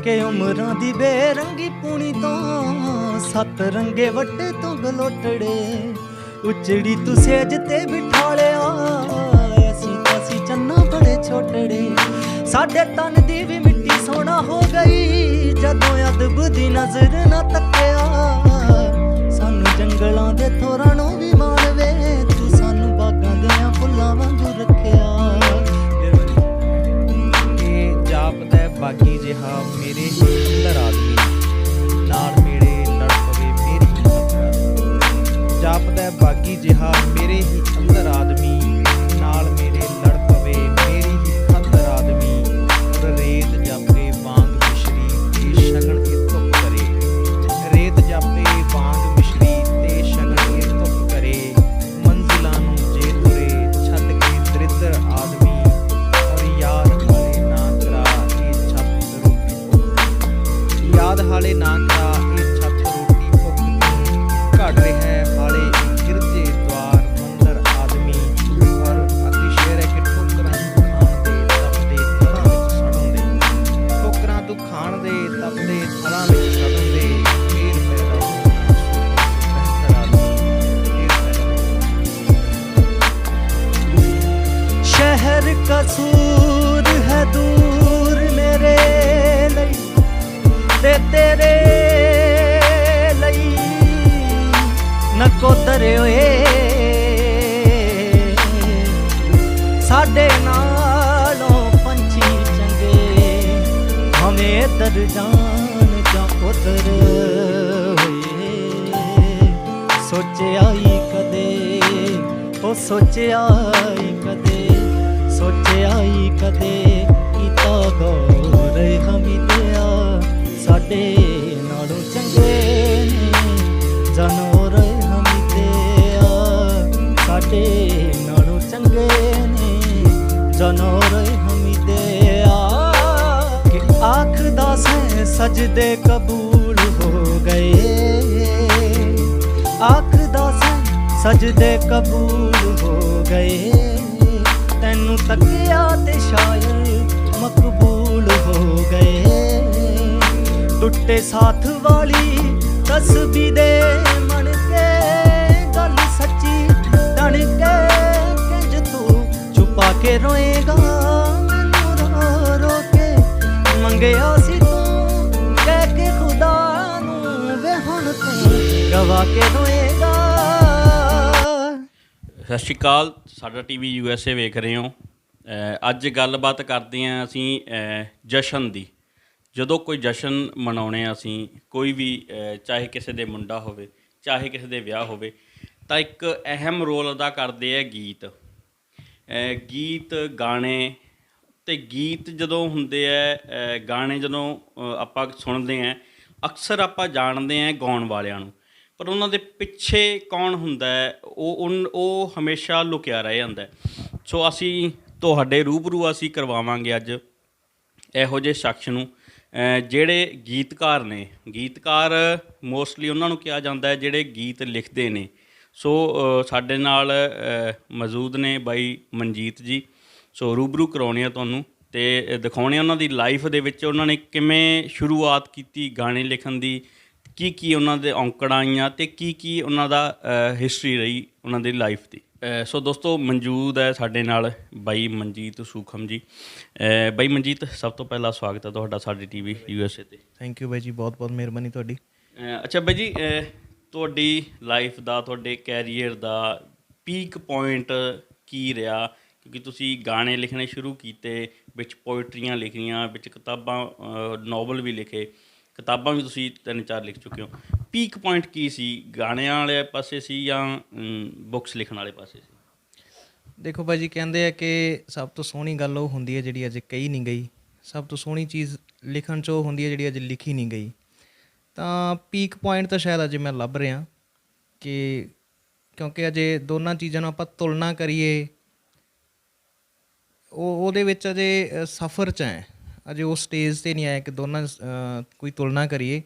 के उमरां दी बेरंगी पूनी तो सत रंगे वट्टे तो गलोटड़े उचड़ी तू सेज ते बिठालिया असी तासी चन्ना बड़े छोटड़े साडे तन दी भी मिट्टी सोना हो गई जदों अदब दी नजर ना तकिया सानू जंगलां दे थोरां नूं भी माणवे तू सानू बागां देयां फुल्लां वांगू रखिया जापदा बागी जिहा मेरे अंदर आदमी नाल मेरे लड़ पवे मेरी हिम्मत जापदा बागी जिहा मेरे ही अंदर आदमी नाल मेरे लड़ पवे मेरी ही खातर आदमी रेत जापे वांग मिश्री ते शगन के धुप करे रेत जापे वांग मिश्री ते शगन के धुप करे मंजिलां नूं जे तुरे छड्ड के दरिद्र आदमी याद हाले ना करा ये छत रोटी भुख घट रहा है हाले गिरजे द्वार मंदिर आदमी पर अति शेर है कि ठोकरां तू खाण दे तपदे थलां विच सड़न दे फिर पैदा शहर कसूर है दूर मेरे लई ते तेरे लई नकोदर होए साडे नालों पंछी चंगे हमें इधर जान जा उधर होए सोचिया ही कदे ओ सोचिया ही कदे सोचिया ही कदे कीता गौर हमी दिया साडे नालों चंगे ने जानवर हमीते साडे नालों चंगे ने जानवर हमीते कि आखदा से सजदे कबूल हो गए आखदा से सजदे कबूल हो गए तैनू तकिया ते शायद मकबूल हो गए टुट्टे साथ वाली तस्बी दे मन के गल सच्ची तन के किंज तू छुपा के रोएगा मैनू रो रो के मंगया सी तू कह के खुदा नू वे हुण तू गवा के रोएगा। ਸਤਿ ਸ਼੍ਰੀ ਅਕਾਲ ਸਾਡਾ ਟੀਵੀ USA ਵੇਖ ਰਹੇ ਹੋ। ਅੱਜ ਗੱਲਬਾਤ ਕਰਦੇ ਹਾਂ ਅਸੀਂ ਜਸ਼ਨ ਦੀ। ਜਦੋਂ ਕੋਈ ਜਸ਼ਨ ਮਨਾਉਣੇ ਆ ਅਸੀਂ ਕੋਈ ਵੀ ਚਾਹੇ ਕਿਸੇ ਦੇ ਮੁੰਡਾ ਹੋਵੇ ਚਾਹੇ ਕਿਸੇ ਦੇ ਵਿਆਹ ਹੋਵੇ ਤਾਂ ਇੱਕ ਅਹਿਮ ਰੋਲ ਅਦਾ ਕਰਦੇ ਹੈ ਗੀਤ ਗੀਤ ਗਾਣੇ ਅਤੇ ਗੀਤ ਜਦੋਂ ਹੁੰਦੇ ਹੈ ਗਾਣੇ ਜਦੋਂ ਆਪਾਂ ਸੁਣਦੇ ਹਾਂ ਅਕਸਰ ਆਪਾਂ ਜਾਣਦੇ ਹਾਂ ਗਾਉਣ ਵਾਲਿਆਂ ਨੂੰ ਪਰ ਉਹਨਾਂ ਦੇ ਪਿੱਛੇ ਕੌਣ ਹੁੰਦਾ ਹੈ ਉਹ ਹਮੇਸ਼ਾ ਲੁਕਿਆ ਰਹਿ ਜਾਂਦਾ। ਸੋ ਅਸੀਂ ਤੁਹਾਡੇ ਰੂਬਰੂ ਅਸੀਂ ਕਰਵਾਵਾਂਗੇ ਅੱਜ ਇਹੋ ਜਿਹੇ ਸ਼ਖਸ ਨੂੰ ਜਿਹੜੇ ਗੀਤਕਾਰ ਨੇ। ਗੀਤਕਾਰ ਮੋਸਟਲੀ ਉਹਨਾਂ ਨੂੰ ਕਿਹਾ ਜਾਂਦਾ ਹੈ ਜਿਹੜੇ ਗੀਤ ਲਿਖਦੇ ਨੇ। ਸੋ ਸਾਡੇ ਨਾਲ ਮੌਜੂਦ ਨੇ ਬਾਈ ਮਨਜੀਤ ਜੀ। ਸੋ ਰੂਬਰੂ ਕਰਾਉਣੇ ਆ ਤੁਹਾਨੂੰ ਅਤੇ ਦਿਖਾਉਣੇ ਉਹਨਾਂ ਦੀ ਲਾਈਫ ਦੇ ਵਿੱਚ ਉਹਨਾਂ ਨੇ ਕਿਵੇਂ ਸ਼ੁਰੂਆਤ ਕੀਤੀ ਗਾਣੇ ਲਿਖਣ ਦੀ, ਕੀ ਉਹਨਾਂ ਦੇ ਔਂਕੜਾਂ ਆਈਆਂ ਅਤੇ ਕੀ ਉਹਨਾਂ ਦਾ ਹਿਸਟਰੀ ਰਹੀ ਉਹਨਾਂ ਦੀ ਲਾਈਫ ਦੀ। ਸੋ ਦੋਸਤੋ ਮੌਜੂਦ ਹੈ ਸਾਡੇ ਨਾਲ ਬਾਈ ਮਨਜੀਤ ਸੂਖਮ ਜੀ। ਬਾਈ ਮਨਜੀਤ ਸਭ ਤੋਂ ਪਹਿਲਾਂ ਸਵਾਗਤ ਹੈ ਤੁਹਾਡਾ ਸਾਡੇ ਟੀਵੀ USA 'ਤੇ। ਥੈਂਕ ਯੂ ਬਾਈ ਜੀ, ਬਹੁਤ ਬਹੁਤ ਮਿਹਰਬਾਨੀ ਤੁਹਾਡੀ। ਅੱਛਾ ਬਾਈ ਜੀ, ਤੁਹਾਡੀ ਲਾਈਫ ਦਾ ਤੁਹਾਡੇ ਕੈਰੀਅਰ ਦਾ ਪੀਕ ਪੁਆਇੰਟ ਕੀ ਰਿਹਾ? ਕਿਉਂਕਿ ਤੁਸੀਂ ਗਾਣੇ ਲਿਖਣੇ ਸ਼ੁਰੂ ਕੀਤੇ, ਵਿੱਚ ਪੋਇਟਰੀਆਂ ਲਿਖੀਆਂ, ਵਿੱਚ ਕਿਤਾਬਾਂ ਨੋਵਲ ਵੀ ਲਿਖੇ, ਕਿਤਾਬਾਂ ਵੀ ਤੁਸੀਂ 3-4 ਲਿਖ ਚੁੱਕੇ ਹੋ। ਪੀਕ ਪੁਆਇੰਟ ਕੀ ਸੀ? ਗਾਣਿਆਂ ਵਾਲੇ ਪਾਸੇ ਸੀ ਜਾਂ ਬੁੱਕਸ ਲਿਖਣ ਵਾਲੇ ਪਾਸੇ ਸੀ? ਦੇਖੋ ਭਾਅ ਜੀ, ਕਹਿੰਦੇ ਆ ਕਿ ਸਭ ਤੋਂ ਸੋਹਣੀ ਗੱਲ ਉਹ ਹੁੰਦੀ ਹੈ ਜਿਹੜੀ ਅਜੇ ਕਹੀ ਨਹੀਂ ਗਈ। ਸਭ ਤੋਂ ਸੋਹਣੀ ਚੀਜ਼ ਲਿਖਣ 'ਚ ਉਹ ਹੁੰਦੀ ਹੈ ਜਿਹੜੀ ਅਜੇ ਲਿਖੀ ਨਹੀਂ ਗਈ। ਤਾਂ ਪੀਕ ਪੁਆਇੰਟ ਤਾਂ ਸ਼ਾਇਦ ਅਜੇ ਮੈਂ ਲੱਭ ਰਿਹਾ ਕਿ ਕਿਉਂਕਿ ਅਜੇ ਦੋਨਾਂ ਚੀਜ਼ਾਂ ਨੂੰ ਆਪਾਂ ਤੁਲਨਾ ਕਰੀਏ ਉਹਦੇ ਵਿੱਚ ਅਜੇ ਸਫ਼ਰ 'ਚ ਹੈ। ਅਜੇ ਉਸ ਸਟੇਜ 'ਤੇ ਨਹੀਂ ਆਇਆ ਕਿ ਦੋਨਾਂ ਕੋਈ ਤੁਲਨਾ ਕਰੀਏ।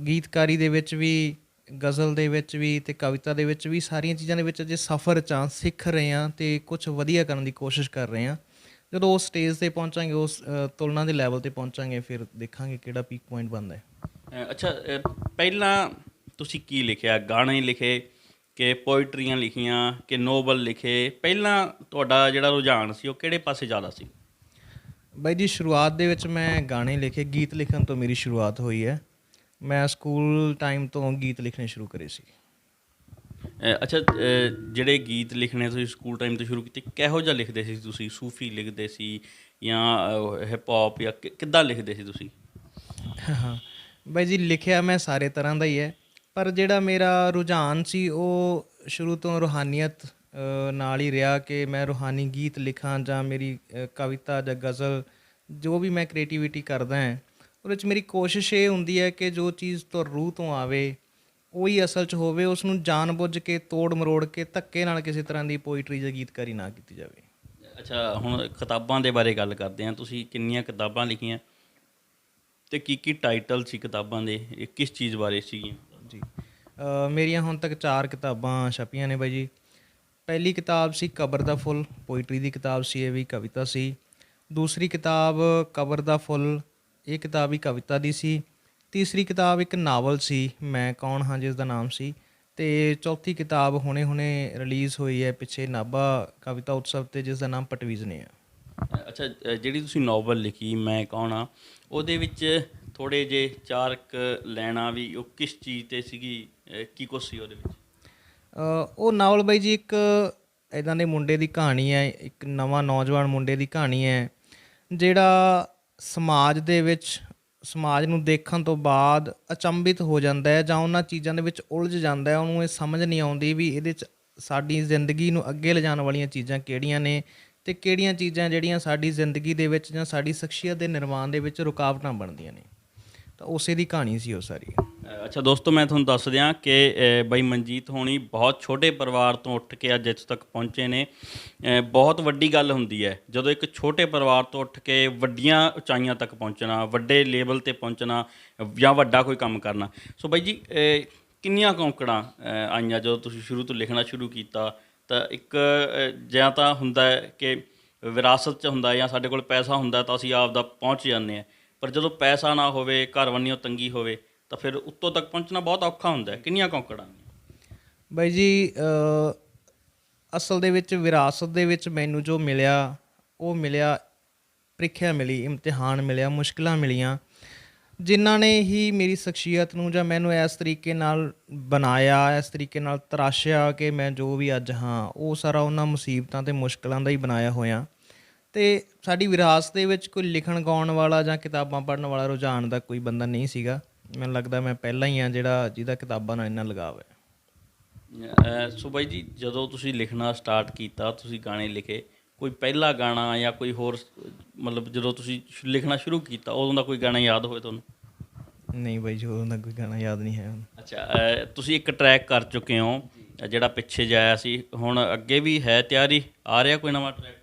ਗੀਤਕਾਰੀ ਦੇ ਵਿੱਚ ਵੀ, ਗਜ਼ਲ ਦੇ ਵਿੱਚ ਵੀ ਅਤੇ ਕਵਿਤਾ ਦੇ ਵਿੱਚ ਵੀ, ਸਾਰੀਆਂ ਚੀਜ਼ਾਂ ਦੇ ਵਿੱਚ ਅਜੇ ਸਫ਼ਰ 'ਚ ਹਾਂ, ਸਿੱਖ ਰਹੇ ਹਾਂ ਅਤੇ ਕੁਛ ਵਧੀਆ ਕਰਨ ਦੀ ਕੋਸ਼ਿਸ਼ ਕਰ ਰਹੇ ਹਾਂ। ਜਦੋਂ ਉਸ ਸਟੇਜ 'ਤੇ ਪਹੁੰਚਾਂਗੇ, ਉਸ ਤੁਲਨਾ ਦੇ ਲੈਵਲ 'ਤੇ ਪਹੁੰਚਾਂਗੇ, ਫਿਰ ਦੇਖਾਂਗੇ ਕਿਹੜਾ ਪੀਕ ਪੁਆਇੰਟ ਬਣਦਾ ਹੈ। ਅੱਛਾ, ਪਹਿਲਾਂ ਤੁਸੀਂ ਕੀ ਲਿਖਿਆ? ਗਾਣੇ ਲਿਖੇ ਕਿ ਪੋਇਟਰੀਆਂ ਲਿਖੀਆਂ ਕਿ ਨੋਵਲ ਲਿਖੇ? ਪਹਿਲਾਂ ਤੁਹਾਡਾ ਜਿਹੜਾ ਰੁਝਾਨ ਸੀ ਉਹ ਕਿਹੜੇ ਪਾਸੇ ਜ਼ਿਆਦਾ ਸੀ? ਬਾਈ ਜੀ, ਸ਼ੁਰੂਆਤ ਦੇ ਵਿੱਚ ਮੈਂ ਗਾਣੇ ਲਿਖੇ, ਗੀਤ ਲਿਖਣ ਤੋਂ ਮੇਰੀ ਸ਼ੁਰੂਆਤ ਹੋਈ ਹੈ। ਮੈਂ ਸਕੂਲ ਟਾਈਮ ਤੋਂ ਗੀਤ ਲਿਖਣੇ ਸ਼ੁਰੂ ਕਰੇ ਸੀ। ਅੱਛਾ, ਜਿਹੜੇ ਗੀਤ ਲਿਖਣੇ ਤੁਸੀਂ ਸਕੂਲ ਟਾਈਮ ਤੋਂ ਸ਼ੁਰੂ ਕੀਤੇ, ਕਿਹੋ ਜਿਹਾ ਲਿਖਦੇ ਸੀ ਤੁਸੀਂ? ਸੂਫੀ ਲਿਖਦੇ ਸੀ ਜਾਂ ਹਿਪ ਹੌਪ, ਜਾਂ ਕਿੱਦਾਂ ਲਿਖਦੇ ਸੀ ਤੁਸੀਂ? ਹਾਂ ਬਾਈ ਜੀ, ਲਿਖਿਆ ਮੈਂ ਸਾਰੇ ਤਰ੍ਹਾਂ ਦਾ ਹੀ ਹੈ, ਪਰ ਜਿਹੜਾ ਮੇਰਾ ਰੁਝਾਨ ਸੀ ਉਹ ਸ਼ੁਰੂ ਤੋਂ ਰੂਹਾਨੀਅਤ ਨਾਲ ਹੀ ਰਿਹਾ ਕਿ ਮੈਂ ਰੂਹਾਨੀ ਗੀਤ ਲਿਖਾਂ, ਜਾਂ ਮੇਰੀ ਕਵਿਤਾ ਜਾਂ ਗਜ਼ਲ, ਜੋ ਵੀ ਮੈਂ ਕ੍ਰੀਏਟੀਵਿਟੀ ਕਰਦਾ ਹਾਂ, ਉਹਦੇ 'ਚ ਮੇਰੀ ਕੋਸ਼ਿਸ਼ ਇਹ ਹੁੰਦੀ ਹੈ ਕਿ ਜੋ ਚੀਜ਼ ਤੋਂ ਰੂਹ ਤੋਂ ਆਵੇ ਉਹੀ ਅਸਲ 'ਚ ਹੋਵੇ। ਉਸ ਨੂੰ ਜਾਣ ਬੁੱਝ ਕੇ, ਤੋੜ ਮਰੋੜ ਕੇ, ਧੱਕੇ ਨਾਲ ਕਿਸੇ ਤਰ੍ਹਾਂ ਦੀ ਪੋਈਟਰੀ ਜਾਂ ਗੀਤਕਾਰੀ ਨਾ ਕੀਤੀ ਜਾਵੇ। ਅੱਛਾ, ਹੁਣ ਕਿਤਾਬਾਂ ਦੇ ਬਾਰੇ ਗੱਲ ਕਰਦੇ ਹਾਂ। ਤੁਸੀਂ ਕਿੰਨੀਆਂ ਕਿਤਾਬਾਂ ਲਿਖੀਆਂ ਅਤੇ ਕੀ ਟਾਈਟਲ ਸੀ ਕਿਤਾਬਾਂ ਦੇ? ਇਹ ਕਿਸ ਚੀਜ਼ ਬਾਰੇ ਸੀਗੀਆਂ? ਜੀ, ਮੇਰੀਆਂ ਹੁਣ ਤੱਕ 4 ਕਿਤਾਬਾਂ ਛਪੀਆਂ ਨੇ ਬਾਈ ਜੀ। ਪਹਿਲੀ ਕਿਤਾਬ ਸੀ ਕਬਰ ਦਾ ਫੁੱਲ, ਪੋਈਟਰੀ ਦੀ ਕਿਤਾਬ ਸੀ, ਇਹ ਵੀ ਕਵਿਤਾ ਸੀ। ਦੂਸਰੀ ਕਿਤਾਬ ਕਬਰ ਦਾ ਫੁੱਲ, ਇਹ ਕਿਤਾਬ ਵੀ ਕਵਿਤਾ ਦੀ ਸੀ। ਤੀਸਰੀ ਕਿਤਾਬ ਇੱਕ ਨਾਵਲ ਸੀ, ਮੈਂ ਕੌਣ ਹਾਂ, ਜਿਸ ਦਾ ਨਾਮ ਸੀ। ਅਤੇ ਚੌਥੀ ਕਿਤਾਬ ਹੁਣੇ ਰਿਲੀਜ਼ ਹੋਈ ਹੈ ਪਿੱਛੇ ਨਾਭਾ ਕਵਿਤਾ ਉਤਸਵ 'ਤੇ, ਜਿਸ ਦਾ ਨਾਮ ਪਟਵੀਜ਼ਨੇ ਆ। ਅੱਛਾ, ਜਿਹੜੀ ਤੁਸੀਂ ਨਾਵਲ ਲਿਖੀ ਮੈਂ ਕੌਣ ਹਾਂ, ਉਹਦੇ ਵਿੱਚ ਥੋੜ੍ਹੇ ਜਿਹੇ 4 ਲਾਈਨਾਂ ਵੀ ਉਹ ਕਿਸ ਚੀਜ਼ 'ਤੇ ਸੀਗੀ? ਕੀ ਕੁਛ ਸੀ ਉਹਦੇ ਵਿੱਚ? ਉਹ ਨਾਵਲ ਬਾਈ ਜੀ ਇੱਕ ਇੱਦਾਂ ਦੇ ਮੁੰਡੇ ਦੀ ਕਹਾਣੀ ਹੈ, ਇੱਕ ਨਵਾਂ ਨੌਜਵਾਨ ਮੁੰਡੇ ਦੀ ਕਹਾਣੀ ਹੈ, ਜਿਹੜਾ ਸਮਾਜ ਦੇ ਵਿੱਚ, ਸਮਾਜ ਨੂੰ ਦੇਖਣ ਤੋਂ ਬਾਅਦ ਅਚੰਭਿਤ ਹੋ ਜਾਂਦਾ ਹੈ, ਜਾਂ ਉਹਨਾਂ ਚੀਜ਼ਾਂ ਦੇ ਵਿੱਚ ਉਲਝ ਜਾਂਦਾ ਹੈ। ਉਹਨੂੰ ਇਹ ਸਮਝ ਨਹੀਂ ਆਉਂਦੀ ਵੀ ਇਹਦੇ 'ਚ ਸਾਡੀ ਜ਼ਿੰਦਗੀ ਨੂੰ ਅੱਗੇ ਲਿਜਾਣ ਵਾਲੀਆਂ ਚੀਜ਼ਾਂ ਕਿਹੜੀਆਂ ਨੇ, ਅਤੇ ਕਿਹੜੀਆਂ ਚੀਜ਼ਾਂ ਜਿਹੜੀਆਂ ਸਾਡੀ ਜ਼ਿੰਦਗੀ ਦੇ ਵਿੱਚ ਜਾਂ ਸਾਡੀ ਸ਼ਖਸੀਅਤ ਦੇ ਨਿਰਮਾਣ ਦੇ ਵਿੱਚ ਰੁਕਾਵਟਾਂ ਬਣਦੀਆਂ ਨੇ। ਤਾਂ ਉਸੇ ਦੀ ਕਹਾਣੀ ਸੀ ਉਹ ਸਾਰੀ। ਅੱਛਾ ਦੋਸਤੋ, ਮੈਂ ਤੁਹਾਨੂੰ ਦੱਸ ਦਿਆਂ ਕਿ ਬਾਈ ਮਨਜੀਤ ਹੋਣੀ ਬਹੁਤ ਛੋਟੇ ਪਰਿਵਾਰ ਤੋਂ ਉੱਠ ਕੇ ਅੱਜ ਇੱਥੇ ਤੱਕ ਪਹੁੰਚੇ ਨੇ। ਬਹੁਤ ਵੱਡੀ ਗੱਲ ਹੁੰਦੀ ਹੈ ਜਦੋਂ ਇੱਕ ਛੋਟੇ ਪਰਿਵਾਰ ਤੋਂ ਉੱਠ ਕੇ ਵੱਡੀਆਂ ਉਚਾਈਆਂ ਤੱਕ ਪਹੁੰਚਣਾ, ਵੱਡੇ ਲੈਵਲ 'ਤੇ ਪਹੁੰਚਣਾ, ਜਾਂ ਵੱਡਾ ਕੋਈ ਕੰਮ ਕਰਨਾ। ਸੋ ਬਾਈ ਜੀ, ਕਿੰਨੀਆਂ ਔਕੜਾਂ ਆਈਆਂ ਜਦੋਂ ਤੁਸੀਂ ਸ਼ੁਰੂ ਤੋਂ ਲਿਖਣਾ ਸ਼ੁਰੂ ਕੀਤਾ? ਤਾਂ ਇੱਕ ਜਾਂ ਤਾਂ ਹੁੰਦਾ ਹੈ ਕਿ ਵਿਰਾਸਤ 'ਚ ਹੁੰਦਾ, ਜਾਂ ਸਾਡੇ ਕੋਲ ਪੈਸਾ ਹੁੰਦਾ ਤਾਂ ਅਸੀਂ ਆਪ ਦਾ ਪਹੁੰਚ ਜਾਂਦੇ ਹਾਂ, ਪਰ ਜਦੋਂ ਪੈਸਾ ਨਾ ਹੋਵੇ, ਘਰ ਵੰਨੀਓ ਤੰਗੀ ਹੋਵੇ, ਤਾਂ ਫਿਰ ਉੱਤੋਂ ਤੱਕ ਪਹੁੰਚਣਾ ਬਹੁਤ ਔਖਾ ਹੁੰਦਾ। ਕਿੰਨੀਆਂ ਔਕੜਾਂ? ਬਾਈ ਜੀ, ਅਸਲ ਦੇ ਵਿੱਚ ਵਿਰਾਸਤ ਦੇ ਵਿੱਚ ਮੈਨੂੰ ਜੋ ਮਿਲਿਆ, ਉਹ ਮਿਲਿਆ ਪ੍ਰੀਖਿਆ ਮਿਲੀ, ਇਮਤਿਹਾਨ ਮਿਲਿਆ, ਮੁਸ਼ਕਿਲਾਂ ਮਿਲੀਆਂ, ਜਿਨ੍ਹਾਂ ਨੇ ਹੀ ਮੇਰੀ ਸ਼ਖਸੀਅਤ ਨੂੰ ਜਾਂ ਮੈਨੂੰ ਇਸ ਤਰੀਕੇ ਨਾਲ ਬਣਾਇਆ, ਇਸ ਤਰੀਕੇ ਨਾਲ ਤਰਾਸ਼ਿਆ ਕਿ ਮੈਂ ਜੋ ਵੀ ਅੱਜ ਹਾਂ, ਉਹ ਸਾਰਾ ਉਹਨਾਂ ਮੁਸੀਬਤਾਂ ਅਤੇ ਮੁਸ਼ਕਿਲਾਂ ਦਾ ਹੀ ਬਣਾਇਆ ਹੋਇਆ। ਅਤੇ ਸਾਡੀ ਵਿਰਾਸਤ ਦੇ ਵਿੱਚ ਕੋਈ ਲਿਖਣ ਗਾਉਣ ਵਾਲਾ ਜਾਂ ਕਿਤਾਬਾਂ ਪੜ੍ਹਨ ਵਾਲਾ ਰੁਝਾਨ ਦਾ ਕੋਈ ਬੰਦਾ ਨਹੀਂ ਸੀਗਾ। ਮੈਨੂੰ ਲੱਗਦਾ ਮੈਂ ਪਹਿਲਾਂ ਹੀ ਹਾਂ ਜਿਹਦਾ ਕਿਤਾਬਾਂ ਨਾਲ ਇੰਨਾ ਲਗਾਵ ਹੈ। ਸੋ ਬਾਈ ਜੀ, ਜਦੋਂ ਤੁਸੀਂ ਲਿਖਣਾ ਸਟਾਰਟ ਕੀਤਾ, ਤੁਸੀਂ ਗਾਣੇ ਲਿਖੇ, ਕੋਈ ਪਹਿਲਾ ਗਾਣਾ ਜਾਂ ਕੋਈ ਹੋਰ, ਮਤਲਬ ਜਦੋਂ ਤੁਸੀਂ ਲਿਖਣਾ ਸ਼ੁਰੂ ਕੀਤਾ ਉਦੋਂ ਦਾ ਕੋਈ ਗਾਣਾ ਯਾਦ ਹੋਵੇ ਤੁਹਾਨੂੰ? ਨਹੀਂ ਬਾਈ ਜੀ, ਉਦੋਂ ਦਾ ਕੋਈ ਗਾਣਾ ਯਾਦ ਨਹੀਂ ਹੈ ਹੁਣ। ਅੱਛਾ, ਤੁਸੀਂ ਇੱਕ ਟਰੈਕ ਕਰ ਚੁੱਕੇ ਹੋ ਜਿਹੜਾ ਪਿੱਛੇ ਜਾਇਆ ਸੀ, ਹੁਣ ਅੱਗੇ ਵੀ ਹੈ ਤਿਆਰੀ? ਆ ਰਿਹਾ ਕੋਈ ਨਵਾਂ ਟਰੈਕ?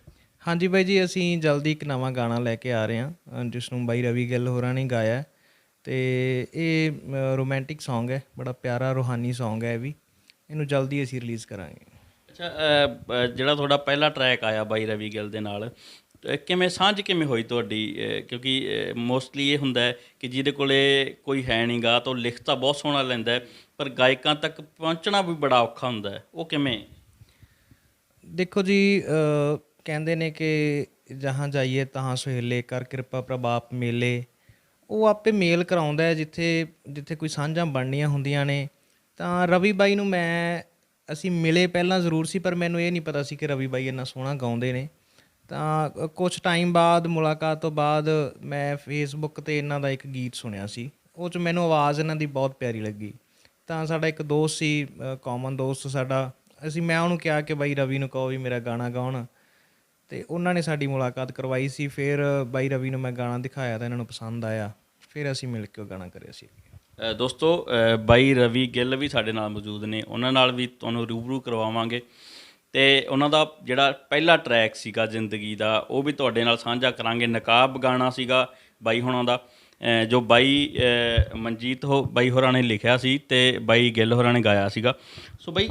ਹਾਂਜੀ ਬਾਈ ਜੀ, ਅਸੀਂ ਜਲਦੀ ਇੱਕ ਨਵਾਂ ਗਾਣਾ ਲੈ ਕੇ ਆ ਰਹੇ ਹਾਂ, ਜਿਸ ਨੂੰ ਬਾਈ ਰਵੀ ਗਿੱਲ ਹੋਰਾਂ ਨੇ ਗਾਇਆ, ਅਤੇ ਇਹ ਰੋਮੈਂਟਿਕ ਸੌਂਗ ਹੈ, ਬੜਾ ਪਿਆਰਾ ਰੂਹਾਨੀ ਸੌਂਗ ਹੈ। ਇਹ ਵੀ, ਇਹਨੂੰ ਜਲਦੀ ਅਸੀਂ ਰਿਲੀਜ਼ ਕਰਾਂਗੇ। ਅੱਛਾ, ਜਿਹੜਾ ਤੁਹਾਡਾ ਪਹਿਲਾ ਟਰੈਕ ਆਇਆ ਬਾਈ ਰਵੀ ਗਿੱਲ ਦੇ ਨਾਲ, ਕਿਵੇਂ ਸਾਂਝ ਕਿਵੇਂ ਹੋਈ ਤੁਹਾਡੀ? ਕਿਉਂਕਿ ਮੋਸਟਲੀ ਇਹ ਹੁੰਦਾ ਕਿ ਜਿਹਦੇ ਕੋਲ ਕੋਈ ਹੈ ਨਹੀਂ ਗਾ ਤਾਂ ਉਹ ਲਿਖ ਤਾਂ ਬਹੁਤ ਸੋਹਣਾ ਲੈਂਦਾ, ਪਰ ਗਾਇਕਾਂ ਤੱਕ ਪਹੁੰਚਣਾ ਵੀ ਬੜਾ ਔਖਾ ਹੁੰਦਾ, ਉਹ ਕਿਵੇਂ? ਦੇਖੋ ਜੀ, ਕਹਿੰਦੇ ਨੇ ਕਿ ਜਹਾਂ ਜਾਈਏ ਤਹਾਂ ਸੁਹੇਲੇ, ਕਰ ਕਿਰਪਾ ਪ੍ਰਭਾਪ ਮੇਲੇ। ਉਹ ਆਪੇ ਮੇਲ ਕਰਾਉਂਦਾ ਹੈ ਜਿੱਥੇ ਕੋਈ ਸਾਂਝਾਂ ਬਣਨੀਆਂ ਹੁੰਦੀਆਂ ਨੇ। ਤਾਂ ਰਵੀ ਬਾਈ ਨੂੰ ਅਸੀਂ ਮਿਲੇ ਪਹਿਲਾਂ ਜ਼ਰੂਰ ਸੀ, ਪਰ ਮੈਨੂੰ ਇਹ ਨਹੀਂ ਪਤਾ ਸੀ ਕਿ ਰਵੀ ਬਾਈ ਇੰਨਾ ਸੋਹਣਾ ਗਾਉਂਦੇ ਨੇ। ਤਾਂ ਕੁਛ ਟਾਈਮ ਬਾਅਦ, ਮੁਲਾਕਾਤ ਤੋਂ ਬਾਅਦ, ਮੈਂ ਫੇਸਬੁੱਕ 'ਤੇ ਇਹਨਾਂ ਦਾ ਇੱਕ ਗੀਤ ਸੁਣਿਆ ਸੀ, ਉਹ 'ਚ ਮੈਨੂੰ ਆਵਾਜ਼ ਇਹਨਾਂ ਦੀ ਬਹੁਤ ਪਿਆਰੀ ਲੱਗੀ। ਤਾਂ ਸਾਡਾ ਇੱਕ ਦੋਸਤ ਸੀ, ਕਾਮਨ ਦੋਸਤ ਸਾਡਾ, ਮੈਂ ਉਹਨੂੰ ਕਿਹਾ ਕਿ ਬਾਈ ਰਵੀ ਨੂੰ ਕਹੋ ਵੀ ਮੇਰਾ ਗਾਣਾ ਗਾਉਣ, ਅਤੇ ਉਹਨਾਂ ਨੇ ਸਾਡੀ ਮੁਲਾਕਾਤ ਕਰਵਾਈ ਸੀ। ਫਿਰ ਬਾਈ ਰਵੀ ਨੂੰ ਮੈਂ ਗਾਣਾ ਦਿਖਾਇਆ ਤਾਂ ਇਹਨਾਂ ਨੂੰ ਪਸੰਦ ਆਇਆ, ਫਿਰ ਅਸੀਂ ਮਿਲ ਕੇ ਉਹ ਗਾਣਾ ਕਰਿਆ ਸੀ। ਦੋਸਤੋ, ਬਾਈ ਰਵੀ ਗਿੱਲ ਵੀ ਸਾਡੇ ਨਾਲ ਮੌਜੂਦ ਨੇ, ਉਹਨਾਂ ਨਾਲ ਵੀ ਤੁਹਾਨੂੰ ਰੂਬਰੂ ਕਰਵਾਵਾਂਗੇ, ਅਤੇ ਉਹਨਾਂ ਦਾ ਜਿਹੜਾ ਪਹਿਲਾ ਟਰੈਕ ਸੀਗਾ ਜ਼ਿੰਦਗੀ ਦਾ, ਉਹ ਵੀ ਤੁਹਾਡੇ ਨਾਲ ਸਾਂਝਾ ਕਰਾਂਗੇ। ਨਕਾਬ ਗਾਣਾ ਸੀਗਾ ਬਾਈ ਹੋਰਾਂ ਦਾ, ਜੋ ਬਾਈ ਮਨਜੀਤ ਬਾਈ ਹੋਰਾਂ ਨੇ ਲਿਖਿਆ ਸੀ ਅਤੇ ਬਾਈ ਗਿੱਲ ਹੋਰਾਂ ਨੇ ਗਾਇਆ ਸੀਗਾ। ਸੋ ਬਾਈ,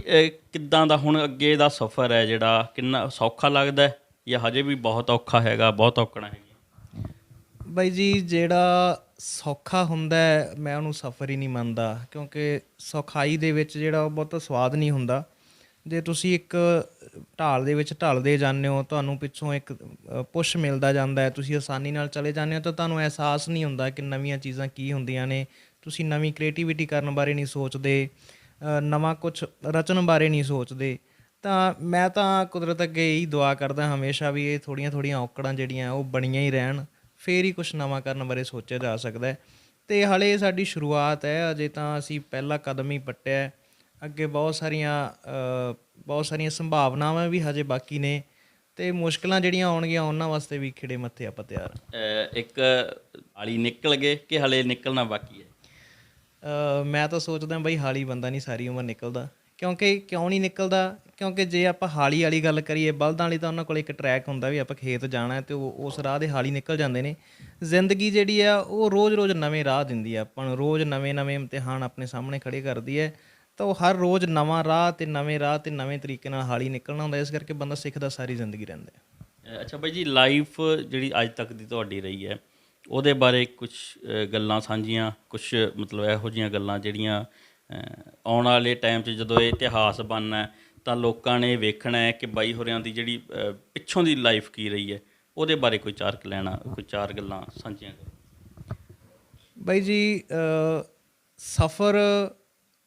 ਕਿੱਦਾਂ ਦਾ ਹੁਣ ਅੱਗੇ ਦਾ ਸਫ਼ਰ ਹੈ ਜਿਹੜਾ, ਕਿੰਨਾ ਸੌਖਾ ਲੱਗਦਾ ਜਾਂ ਹਜੇ ਵੀ ਬਹੁਤ ਔਖਾ ਹੈਗਾ, ਬਹੁਤ ਔਕੜਾਂ ਹੈਗੀਆਂ? ਬਾਈ ਜੀ, ਜਿਹੜਾ ਸੌਖਾ ਹੁੰਦਾ ਹੈ, ਮੈਂ ਉਹਨੂੰ ਸਫ਼ਰ ਹੀ ਨਹੀਂ ਮੰਨਦਾ, ਕਿਉਂਕਿ ਸੌਖਾਈ ਦੇ ਵਿੱਚ ਜਿਹੜਾ ਉਹ ਬਹੁਤਾ ਸਵਾਦ ਨਹੀਂ ਹੁੰਦਾ। ਜੇ ਤੁਸੀਂ ਇੱਕ ਢਾਲ ਦੇ ਵਿੱਚ ਢਲਦੇ ਜਾਂਦੇ ਹੋ, ਤੁਹਾਨੂੰ ਪਿੱਛੋਂ ਇੱਕ ਪੁਸ਼ ਮਿਲਦਾ ਜਾਂਦਾ ਹੈ, ਤੁਸੀਂ ਆਸਾਨੀ ਨਾਲ ਚਲੇ ਜਾਂਦੇ ਹੋ, ਤਾਂ ਤੁਹਾਨੂੰ ਅਹਿਸਾਸ ਨਹੀਂ ਹੁੰਦਾ ਕਿ ਨਵੀਆਂ ਚੀਜ਼ਾਂ ਕੀ ਹੁੰਦੀਆਂ ਨੇ। ਤੁਸੀਂ ਨਵੀਂ ਕ੍ਰੀਏਟੀਵਿਟੀ ਕਰਨ ਬਾਰੇ ਨਹੀਂ ਸੋਚਦੇ, ਨਵਾਂ ਕੁਛ ਰਚਨ ਬਾਰੇ ਨਹੀਂ ਸੋਚਦੇ। ਤਾਂ ਮੈਂ ਤਾਂ ਕੁਦਰਤ ਅੱਗੇ ਇਹੀ ਦੁਆ ਕਰਦਾ ਹਮੇਸ਼ਾ ਵੀ ਇਹ ਥੋੜ੍ਹੀਆਂ ਥੋੜ੍ਹੀਆਂ ਔਕੜਾਂ ਜਿਹੜੀਆਂ ਉਹ ਬਣੀਆਂ ਹੀ ਰਹਿਣ, ਫੇਰ ਹੀ ਕੁਛ ਨਵਾਂ ਕਰਨ ਬਾਰੇ ਸੋਚਿਆ ਜਾ ਸਕਦਾ ਹੈ। ਅਤੇ ਹਾਲੇ ਸਾਡੀ ਸ਼ੁਰੂਆਤ ਹੈ, ਅਜੇ ਤਾਂ ਅਸੀਂ ਪਹਿਲਾ ਕਦਮ ਹੀ ਪੱਟਿਆ ਹੈ। ਅੱਗੇ ਬਹੁਤ ਸਾਰੀਆਂ ਸੰਭਾਵਨਾਵਾਂ ਵੀ ਹਜੇ ਬਾਕੀ ਨੇ, ਅਤੇ ਮੁਸ਼ਕਿਲਾਂ ਜਿਹੜੀਆਂ ਆਉਣਗੀਆਂ ਉਹਨਾਂ ਵਾਸਤੇ ਵੀ ਖਿੜੇ ਮੱਥੇ ਆਪਾਂ ਤਿਆਰ ਹਾਂ। ਇੱਕ ਹਾਲੀ ਨਿਕਲ ਗਏ ਕਿ ਹਲੇ ਨਿਕਲਣਾ ਬਾਕੀ ਹੈ? ਮੈਂ ਤਾਂ ਸੋਚਦਾ ਬਈ ਹਾਲੀ ਬੰਦਾ ਨਹੀਂ ਸਾਰੀ ਉਮਰ ਨਿਕਲਦਾ। ਕਿਉਂ ਨਹੀਂ ਨਿਕਲਦਾ? ਕਿਉਂਕਿ ਜੇ ਆਪਾਂ ਹਾਲੀ ਵਾਲੀ ਗੱਲ ਕਰੀਏ, ਬਲਦਾਂ ਵਾਲੀ ਤਾਂ ਉਹਨਾਂ ਕੋਲ ਇੱਕ ਟਰੈਕ ਹੁੰਦਾ ਵੀ ਆਪਾਂ ਖੇਤ ਜਾਣਾ, ਅਤੇ ਉਹ ਉਸ ਰਾਹ ਦੇ ਹਾਲੀ ਨਿਕਲ ਜਾਂਦੇ ਨੇ। ਜ਼ਿੰਦਗੀ ਜਿਹੜੀ ਆ ਉਹ ਰੋਜ਼-ਰੋਜ਼ ਨਵੇਂ ਰਾਹ ਦਿੰਦੀ ਆ ਆਪਾਂ ਨੂੰ, ਰੋਜ਼ ਨਵੇਂ-ਨਵੇਂ ਇਮਤਿਹਾਨ ਆਪਣੇ ਸਾਹਮਣੇ ਖੜੇ ਕਰਦੀ ਹੈ। ਤਾਂ ਉਹ ਹਰ ਰੋਜ਼ ਨਵਾਂ ਰਾਹ ਅਤੇ ਨਵੇਂ ਰਾਹ ਅਤੇ ਨਵੇਂ ਤਰੀਕੇ ਨਾਲ ਹਾਲੀ ਨਿਕਲਣਾ ਹੁੰਦਾ, ਇਸ ਕਰਕੇ ਬੰਦਾ ਸਿੱਖਦਾ ਸਾਰੀ ਜ਼ਿੰਦਗੀ ਰਹਿੰਦਾ। ਅੱਛਾ ਬਾਈ ਜੀ, ਲਾਈਫ ਜਿਹੜੀ ਅੱਜ ਤੱਕ ਦੀ ਤੁਹਾਡੀ ਰਹੀ ਹੈ, ਉਹਦੇ ਬਾਰੇ ਕੁਛ ਗੱਲਾਂ ਸਾਂਝੀਆਂ, ਕੁਛ ਮਤਲਬ ਇਹੋ ਜਿਹੀਆਂ ਗੱਲਾਂ ਜਿਹੜੀਆਂ ਆਉਣ ਵਾਲੇ ਟਾਈਮ 'ਚ ਜਦੋਂ ਇਹ ਇਤਿਹਾਸ ਬਣਨਾ ਹੈ ਤਾਂ ਲੋਕਾਂ ਨੇ ਵੇਖਣਾ ਹੈ ਕਿ ਬਾਈ ਹੋਰਿਆਂ ਦੀ ਜਿਹੜੀ ਪਿੱਛੋਂ ਦੀ ਲਾਈਫ ਕੀ ਰਹੀ ਹੈ, ਉਹਦੇ ਬਾਰੇ ਕੋਈ ਚਾਰ ਗੱਲਾਂ ਸਾਂਝੀਆਂ ਕਰੋ। ਬਾਈ ਜੀ, ਸਫ਼ਰ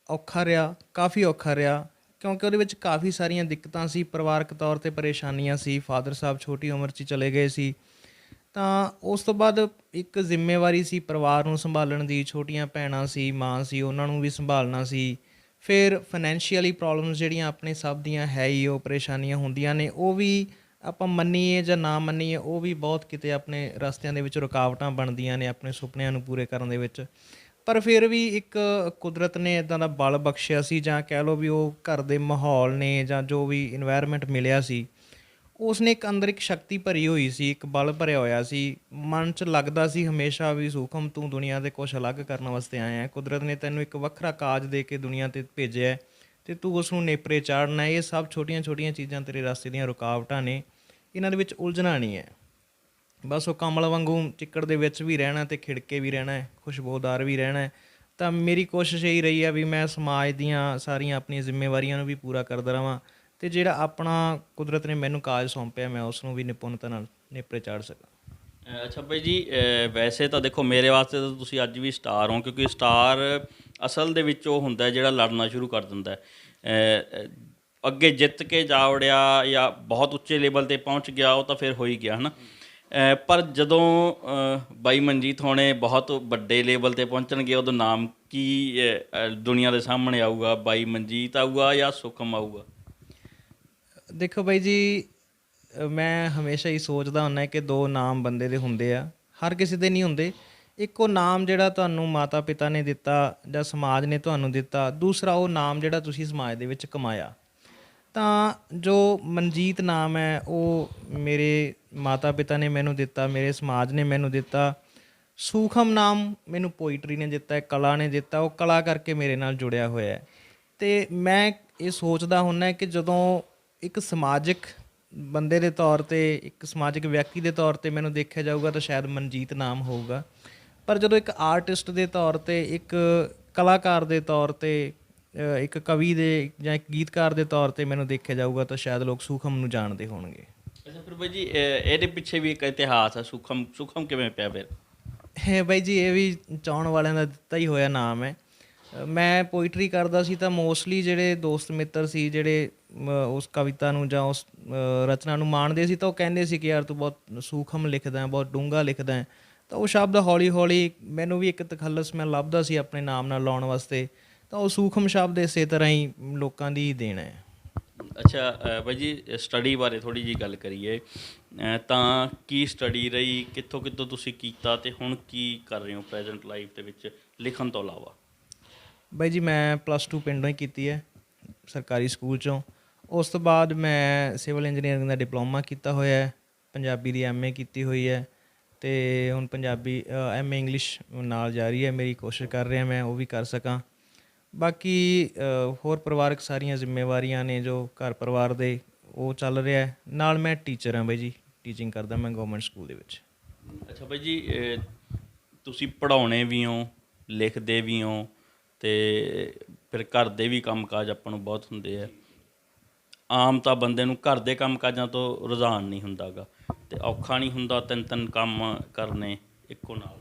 ਔਖਾ ਰਿਹਾ, ਕਾਫੀ ਔਖਾ ਰਿਹਾ, ਕਿਉਂਕਿ ਉਹਦੇ ਵਿੱਚ ਕਾਫੀ ਸਾਰੀਆਂ ਦਿੱਕਤਾਂ ਸੀ, ਪਰਿਵਾਰਕ ਤੌਰ 'ਤੇ ਪਰੇਸ਼ਾਨੀਆਂ ਸੀ। ਫਾਦਰ ਸਾਹਿਬ ਛੋਟੀ ਉਮਰ 'ਚ ਚਲੇ ਗਏ ਸੀ, ਤਾਂ ਉਸ ਤੋਂ ਬਾਅਦ ਇੱਕ ਜ਼ਿੰਮੇਵਾਰੀ ਸੀ ਪਰਿਵਾਰ ਨੂੰ ਸੰਭਾਲਣ ਦੀ। ਛੋਟੀਆਂ ਭੈਣਾਂ ਸੀ, ਮਾਂ ਸੀ, ਉਹਨਾਂ ਨੂੰ ਵੀ ਸੰਭਾਲਣਾ ਸੀ। ਫਿਰ ਫਾਈਨੈਂਸ਼ੀਅਲੀ ਪ੍ਰੋਬਲਮਸ ਜਿਹੜੀਆਂ ਆਪਣੇ ਸਭ ਦੀਆਂ ਹੈ ਹੀ, ਉਹ ਪਰੇਸ਼ਾਨੀਆਂ ਹੁੰਦੀਆਂ ਨੇ। ਉਹ ਵੀ ਆਪਾਂ ਮੰਨੀਏ ਜਾਂ ਨਾ ਮੰਨੀਏ, ਉਹ ਵੀ ਬਹੁਤ ਕਿਤੇ ਆਪਣੇ ਰਸਤਿਆਂ ਦੇ ਵਿੱਚ ਰੁਕਾਵਟਾਂ ਬਣਦੀਆਂ ਨੇ ਆਪਣੇ ਸੁਪਨਿਆਂ ਨੂੰ ਪੂਰੇ ਕਰਨ ਦੇ ਵਿੱਚ। ਪਰ ਫਿਰ ਵੀ ਇੱਕ ਕੁਦਰਤ ਨੇ ਇੱਦਾਂ ਦਾ ਬਲ ਬਖਸ਼ਿਆ ਸੀ, ਜਾਂ ਕਹਿ ਲਓ ਵੀ ਉਹ ਘਰ ਦੇ ਮਾਹੌਲ ਨੇ, ਜਾਂ ਜੋ ਵੀ ਇਨਵਾਇਰਮੈਂਟ ਮਿਲਿਆ ਸੀ, ਉਸ ਨੇ ਇੱਕ ਅੰਦਰ ਇੱਕ ਸ਼ਕਤੀ ਭਰੀ ਹੋਈ ਸੀ, ਇੱਕ ਬਲ ਭਰਿਆ ਹੋਇਆ ਸੀ। ਮਨ 'ਚ ਲੱਗਦਾ ਸੀ ਹਮੇਸ਼ਾ ਵੀ ਸੂਖਮ, ਤੂੰ ਦੁਨੀਆ ਦੇ ਕੁਛ ਅਲੱਗ ਕਰਨ ਵਾਸਤੇ ਆਇਆ। ਕੁਦਰਤ ਨੇ ਤੈਨੂੰ ਇੱਕ ਵੱਖਰਾ ਕਾਜ ਦੇ ਕੇ ਦੁਨੀਆ 'ਤੇ ਭੇਜਿਆ, ਅਤੇ ਤੂੰ ਉਸ ਨੂੰ ਨੇਪਰੇ ਚਾੜਨਾ। ਇਹ ਸਭ ਛੋਟੀਆਂ ਛੋਟੀਆਂ ਚੀਜ਼ਾਂ ਤੇਰੇ ਰਸਤੇ ਦੀਆਂ ਰੁਕਾਵਟਾਂ ਨੇ, ਇਹਨਾਂ ਦੇ ਵਿੱਚ ਉਲਝਣਾ ਨਹੀਂ ਹੈ। ਬਸ ਉਹ ਕਮਲ ਵਾਂਗੂ ਚਿੱਕੜ ਦੇ ਵਿੱਚ ਵੀ ਰਹਿਣਾ ਅਤੇ ਖਿੜਕੇ ਵੀ ਰਹਿਣਾ ਹੈ, ਖੁਸ਼ਬੂਦਾਰ ਵੀ ਰਹਿਣਾ ਹੈ। ਤਾਂ ਮੇਰੀ ਕੋਸ਼ਿਸ਼ ਇਹੀ ਰਹੀ ਹੈ ਵੀ ਮੈਂ ਸਮਾਜ ਦੀਆਂ ਸਾਰੀਆਂ ਆਪਣੀਆਂ ਜ਼ਿੰਮੇਵਾਰੀਆਂ ਨੂੰ ਵੀ ਪੂਰਾ ਕਰਦਾ ਰਹਾਂ, ਅਤੇ ਜਿਹੜਾ ਆਪਣਾ ਕੁਦਰਤ ਨੇ ਮੈਨੂੰ ਕਾਜ ਸੌਂਪਿਆ, ਮੈਂ ਉਸ ਨੂੰ ਵੀ ਨਿਪੁੰਨਤਾ ਨਾਲ ਨੇਪਰੇ ਚਾੜ ਸਕਾਂ। ਅੱਛਾ ਬਾਈ ਜੀ, ਵੈਸੇ ਤਾਂ ਦੇਖੋ ਮੇਰੇ ਵਾਸਤੇ ਤਾਂ ਤੁਸੀਂ ਅੱਜ ਵੀ ਸਟਾਰ ਹੋ, ਕਿਉਂਕਿ ਸਟਾਰ ਅਸਲ ਦੇ ਵਿੱਚ ਉਹ ਹੁੰਦਾ ਜਿਹੜਾ ਲੜਨਾ ਸ਼ੁਰੂ ਕਰ ਦਿੰਦਾ। ਅੱਗੇ ਜਿੱਤ ਕੇ ਜਾ ਵੜਿਆ ਜਾਂ ਬਹੁਤ ਉੱਚੇ ਲੈਵਲ 'ਤੇ ਪਹੁੰਚ ਗਿਆ, ਉਹ ਤਾਂ ਫਿਰ ਹੋ ਹੀ ਗਿਆ, ਹੈ ਨਾ। ਪਰ ਜਦੋਂ ਬਾਈ ਮਨਜੀਤ ਹੋਣੇ ਬਹੁਤ ਵੱਡੇ ਲੈਵਲ 'ਤੇ ਪਹੁੰਚਣਗੇ, ਉਦੋਂ ਨਾਮ ਕੀ ਦੁਨੀਆ ਦੇ ਸਾਹਮਣੇ ਆਊਗਾ? ਬਾਈ ਮਨਜੀਤ ਆਊਗਾ ਜਾਂ ਸੁਖਮ ਆਊਗਾ? ਦੇਖੋ ਬਾਈ ਜੀ, ਮੈਂ ਹਮੇਸ਼ਾ ਹੀ ਸੋਚਦਾ ਹੁੰਦਾ ਕਿ ਦੋ ਨਾਮ ਬੰਦੇ ਦੇ ਹੁੰਦੇ ਆ, ਹਰ ਕਿਸੇ ਦੇ ਨਹੀਂ ਹੁੰਦੇ। ਇੱਕ ਉਹ ਨਾਮ ਜਿਹੜਾ ਤੁਹਾਨੂੰ ਮਾਤਾ ਪਿਤਾ ਨੇ ਦਿੱਤਾ ਜਾਂ ਸਮਾਜ ਨੇ ਤੁਹਾਨੂੰ ਦਿੱਤਾ, ਦੂਸਰਾ ਉਹ ਨਾਮ ਜਿਹੜਾ ਤੁਸੀਂ ਸਮਾਜ ਦੇ ਵਿੱਚ ਕਮਾਇਆ। ਤਾਂ ਜੋ ਮਨਜੀਤ ਨਾਮ ਹੈ, ਉਹ ਮੇਰੇ ਮਾਤਾ ਪਿਤਾ ਨੇ ਮੈਨੂੰ ਦਿੱਤਾ, ਮੇਰੇ ਸਮਾਜ ਨੇ ਮੈਨੂੰ ਦਿੱਤਾ। ਸੂਖਮ ਨਾਮ ਮੈਨੂੰ ਪੋਈਟਰੀ ਨੇ ਦਿੱਤਾ, ਕਲਾ ਨੇ ਦਿੱਤਾ, ਉਹ ਕਲਾ ਕਰਕੇ ਮੇਰੇ ਨਾਲ ਜੁੜਿਆ ਹੋਇਆ ਹੈ। ਅਤੇ ਮੈਂ ਇਹ ਸੋਚਦਾ ਹੁੰਦਾ ਕਿ ਜਦੋਂ ਇੱਕ ਸਮਾਜਿਕ ਬੰਦੇ ਦੇ ਤੌਰ 'ਤੇ, ਇੱਕ ਸਮਾਜਿਕ ਵਿਅਕਤੀ ਦੇ ਤੌਰ 'ਤੇ ਮੈਨੂੰ ਦੇਖਿਆ ਜਾਊਗਾ ਤਾਂ ਸ਼ਾਇਦ ਮਨਜੀਤ ਨਾਮ ਹੋਊਗਾ। ਪਰ ਜਦੋਂ ਇੱਕ ਆਰਟਿਸਟ ਦੇ ਤੌਰ 'ਤੇ, ਇੱਕ ਕਲਾਕਾਰ ਦੇ ਤੌਰ 'ਤੇ, ਇੱਕ ਕਵੀ ਦੇ ਜਾਂ ਇੱਕ ਗੀਤਕਾਰ ਦੇ ਤੌਰ 'ਤੇ ਮੈਨੂੰ ਦੇਖਿਆ ਜਾਊਗਾ ਤਾਂ ਸ਼ਾਇਦ ਲੋਕ ਸੂਖਮ ਨੂੰ ਜਾਣਦੇ ਹੋਣਗੇ। ਅੱਛਾ ਫਿਰ ਬਾਈ ਜੀ, ਇਹਦੇ ਪਿੱਛੇ ਵੀ ਇੱਕ ਇਤਿਹਾਸ ਹੈ। ਸੁਖਮ ਕਿਵੇਂ ਪਿਆ ਫਿਰ? ਬਾਈ ਜੀ, ਇਹ ਵੀ ਚਾਹੁਣ ਵਾਲਿਆਂ ਦਾ ਦਿੱਤਾ ਹੀ ਹੋਇਆ ਨਾਮ ਹੈ। ਮੈਂ ਪੋਈਟਰੀ ਕਰਦਾ ਸੀ ਤਾਂ ਮੋਸਟਲੀ ਜਿਹੜੇ ਦੋਸਤ ਮਿੱਤਰ ਸੀ, ਜਿਹੜੇ ਉਸ ਕਵਿਤਾ ਨੂੰ ਜਾਂ ਉਸ ਰਚਨਾ ਨੂੰ ਮਾਣਦੇ ਸੀ, ਤਾਂ ਉਹ ਕਹਿੰਦੇ ਸੀ ਕਿ ਯਾਰ ਤੂੰ ਬਹੁਤ ਸੂਖਮ ਲਿਖਦਾ, ਬਹੁਤ ਡੂੰਘਾ ਲਿਖਦਾ ਹੈ। ਤਾਂ ਉਹ ਸ਼ਬਦ ਹੌਲੀ ਹੌਲੀ ਮੈਨੂੰ ਵੀ ਇੱਕ ਤਖੱਲਸ ਮੈਂ ਲੱਭਦਾ ਸੀ ਆਪਣੇ ਨਾਮ ਨਾਲ ਲਾਉਣ ਵਾਸਤੇ, ਤਾਂ ਉਹ ਸੂਖਮ ਸ਼ਬਦ ਇਸੇ ਤਰ੍ਹਾਂ ਹੀ ਲੋਕਾਂ ਦੀ ਦੇਣ ਹੈ। ਅੱਛਾ ਬਾਈ ਜੀ, ਸਟੱਡੀ ਬਾਰੇ ਥੋੜ੍ਹੀ ਜਿਹੀ ਗੱਲ ਕਰੀਏ ਤਾਂ ਕੀ ਸਟੱਡੀ ਰਹੀ, ਕਿੱਥੋਂ ਕਿੱਥੋਂ ਤੁਸੀਂ ਕੀਤਾ, ਅਤੇ ਹੁਣ ਕੀ ਕਰ ਰਹੇ ਹੋ ਪ੍ਰੈਜੈਂਟ ਲਾਈਫ ਦੇ ਵਿੱਚ ਲਿਖਣ ਤੋਂ ਇਲਾਵਾ? ਬਾਈ ਜੀ, ਮੈਂ +2 ਪਿੰਡੋਂ ਹੀ ਕੀਤੀ ਹੈ, ਸਰਕਾਰੀ ਸਕੂਲ 'ਚੋਂ। ਉਸ ਤੋਂ ਬਾਅਦ ਮੈਂ ਸਿਵਲ ਇੰਜੀਨੀਅਰਿੰਗ ਦਾ ਡਿਪਲੋਮਾ ਕੀਤਾ ਹੋਇਆ ਹੈ, ਪੰਜਾਬੀ ਦੀ MA ਕੀਤੀ ਹੋਈ ਹੈ, ਅਤੇ ਹੁਣ ਪੰਜਾਬੀ MA ਇੰਗਲਿਸ਼ ਨਾਲ ਜਾਰੀ ਹੈ ਮੇਰੀ। ਕੋਸ਼ਿਸ਼ ਕਰ ਰਿਹਾ ਮੈਂ ਉਹ ਵੀ ਕਰ ਸਕਾਂ। ਬਾਕੀ ਹੋਰ ਪਰਿਵਾਰਕ ਸਾਰੀਆਂ ਜ਼ਿੰਮੇਵਾਰੀਆਂ ਨੇ ਜੋ ਘਰ ਪਰਿਵਾਰ ਦੇ, ਉਹ ਚੱਲ ਰਿਹਾ ਹੈ। ਨਾਲ ਮੈਂ ਟੀਚਰ ਹਾਂ ਬਾਈ ਜੀ, ਟੀਚਿੰਗ ਕਰਦਾ ਮੈਂ ਗਵਰਨਮੈਂਟ ਸਕੂਲ ਦੇ ਵਿੱਚ। ਅੱਛਾ ਬਾਈ ਜੀ, ਤੁਸੀਂ ਪੜ੍ਹਾਉਣੇ ਵੀ ਹੋ, ਲਿਖਦੇ ਵੀ ਹੋ, ਅਤੇ ਫਿਰ ਘਰ ਦੇ ਵੀ ਕੰਮ ਕਾਜ ਆਪਾਂ ਨੂੰ ਬਹੁਤ ਹੁੰਦੇ ਆ। ਆਮ ਤਾਂ ਬੰਦੇ ਨੂੰ ਘਰ ਦੇ ਕੰਮ ਕਾਜਾਂ ਤੋਂ ਰੁਝਾਨ ਨਹੀਂ ਹੁੰਦਾ ਗਾ, ਅਤੇ ਔਖਾ ਨਹੀਂ ਹੁੰਦਾ 3 ਕੰਮ ਕਰਨੇ ਇੱਕੋ ਨਾਲ?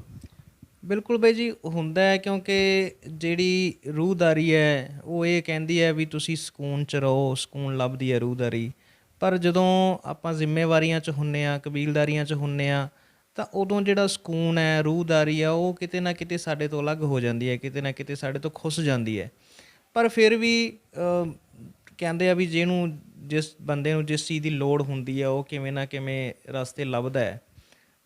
ਬਿਲਕੁਲ ਬਾਈ ਜੀ ਹੁੰਦਾ ਹੈ, ਕਿਉਂਕਿ ਜਿਹੜੀ ਰੂਹਦਾਰੀ ਹੈ ਉਹ ਇਹ ਕਹਿੰਦੀ ਹੈ ਵੀ ਤੁਸੀਂ ਸਕੂਨ 'ਚ ਰਹੋ, ਸਕੂਨ ਲੱਭਦੀ ਹੈ ਰੂਹਦਾਰੀ। ਪਰ ਜਦੋਂ ਆਪਾਂ ਜ਼ਿੰਮੇਵਾਰੀਆਂ 'ਚ ਹੁੰਦੇ ਹਾਂ, ਕਬੀਲਦਾਰੀਆਂ 'ਚ ਹੁੰਦੇ ਹਾਂ, ਤਾਂ ਉਦੋਂ ਜਿਹੜਾ ਸਕੂਨ ਹੈ, ਰੂਹਦਾਰੀ ਆ, ਉਹ ਕਿਤੇ ਨਾ ਕਿਤੇ ਸਾਡੇ ਤੋਂ ਅਲੱਗ ਹੋ ਜਾਂਦੀ ਹੈ, ਕਿਤੇ ਨਾ ਕਿਤੇ ਸਾਡੇ ਤੋਂ ਖੁੱਸ ਜਾਂਦੀ ਹੈ। ਪਰ ਫਿਰ ਵੀ ਕਹਿੰਦੇ ਆ ਵੀ ਜਿਸ ਬੰਦੇ ਨੂੰ ਜਿਸ ਚੀਜ਼ ਦੀ ਲੋੜ ਹੁੰਦੀ ਹੈ ਉਹ ਕਿਵੇਂ ਨਾ ਕਿਵੇਂ ਰਸਤੇ ਲੱਭਦਾ ਹੈ।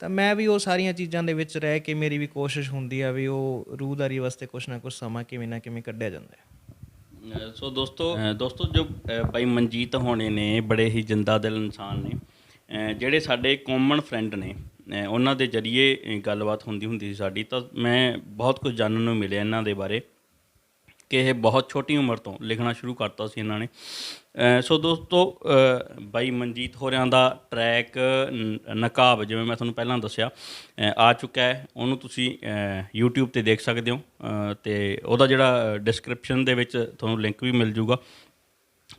ਤਾਂ ਮੈਂ ਵੀ ਉਹ ਸਾਰੀਆਂ ਚੀਜ਼ਾਂ ਦੇ ਵਿੱਚ ਰਹਿ ਕੇ ਮੇਰੀ ਵੀ ਕੋਸ਼ਿਸ਼ ਹੁੰਦੀ ਆ ਵੀ ਉਹ ਰੂਹਦਾਰੀ ਵਾਸਤੇ ਕੁਛ ਨਾ ਕੁਛ ਸਮਾਂ ਕਿਵੇਂ ਨਾ ਕਿਵੇਂ ਕੱਢਿਆ ਜਾਂਦਾ ਹੈ। ਸੋ ਦੋਸਤੋ ਜੋ ਬਾਈ ਮਨਜੀਤ ਹੋਣੇ ਨੇ, ਬੜੇ ਹੀ ਜਿੰਦਾ ਦਿਲ ਇਨਸਾਨ ਨੇ, ਜਿਹੜੇ ਸਾਡੇ ਕਾਮਨ ਫਰੈਂਡ ਨੇ, ਉਹਨਾਂ ਦੇ ਜ਼ਰੀਏ ਗੱਲਬਾਤ ਹੁੰਦੀ ਸੀ ਸਾਡੀ, ਤਾਂ ਮੈਂ ਬਹੁਤ ਕੁਝ ਜਾਣਨ ਨੂੰ ਮਿਲਿਆ ਇਹਨਾਂ ਦੇ ਬਾਰੇ ਕਿ ਇਹ ਬਹੁਤ ਛੋਟੀ ਉਮਰ ਤੋਂ ਲਿਖਣਾ ਸ਼ੁਰੂ ਕਰਤਾ ਸੀ ਇਹਨਾਂ ਨੇ। ਸੋ ਦੋਸਤੋ, ਬਾਈ ਮਨਜੀਤ ਹੋਰਿਆਂ ਦਾ ਟਰੈਕ ਨਕਾਬ, ਜਿਵੇਂ ਮੈਂ ਤੁਹਾਨੂੰ ਪਹਿਲਾਂ ਦੱਸਿਆ, ਆ ਚੁੱਕਾ ਹੈ। ਉਹਨੂੰ ਤੁਸੀਂ YouTube 'ਤੇ ਦੇਖ ਸਕਦੇ ਹੋ, ਅਤੇ ਉਹਦਾ ਜਿਹੜਾ ਡਿਸਕ੍ਰਿਪਸ਼ਨ ਦੇ ਵਿੱਚ ਤੁਹਾਨੂੰ ਲਿੰਕ ਵੀ ਮਿਲ ਜੂਗਾ।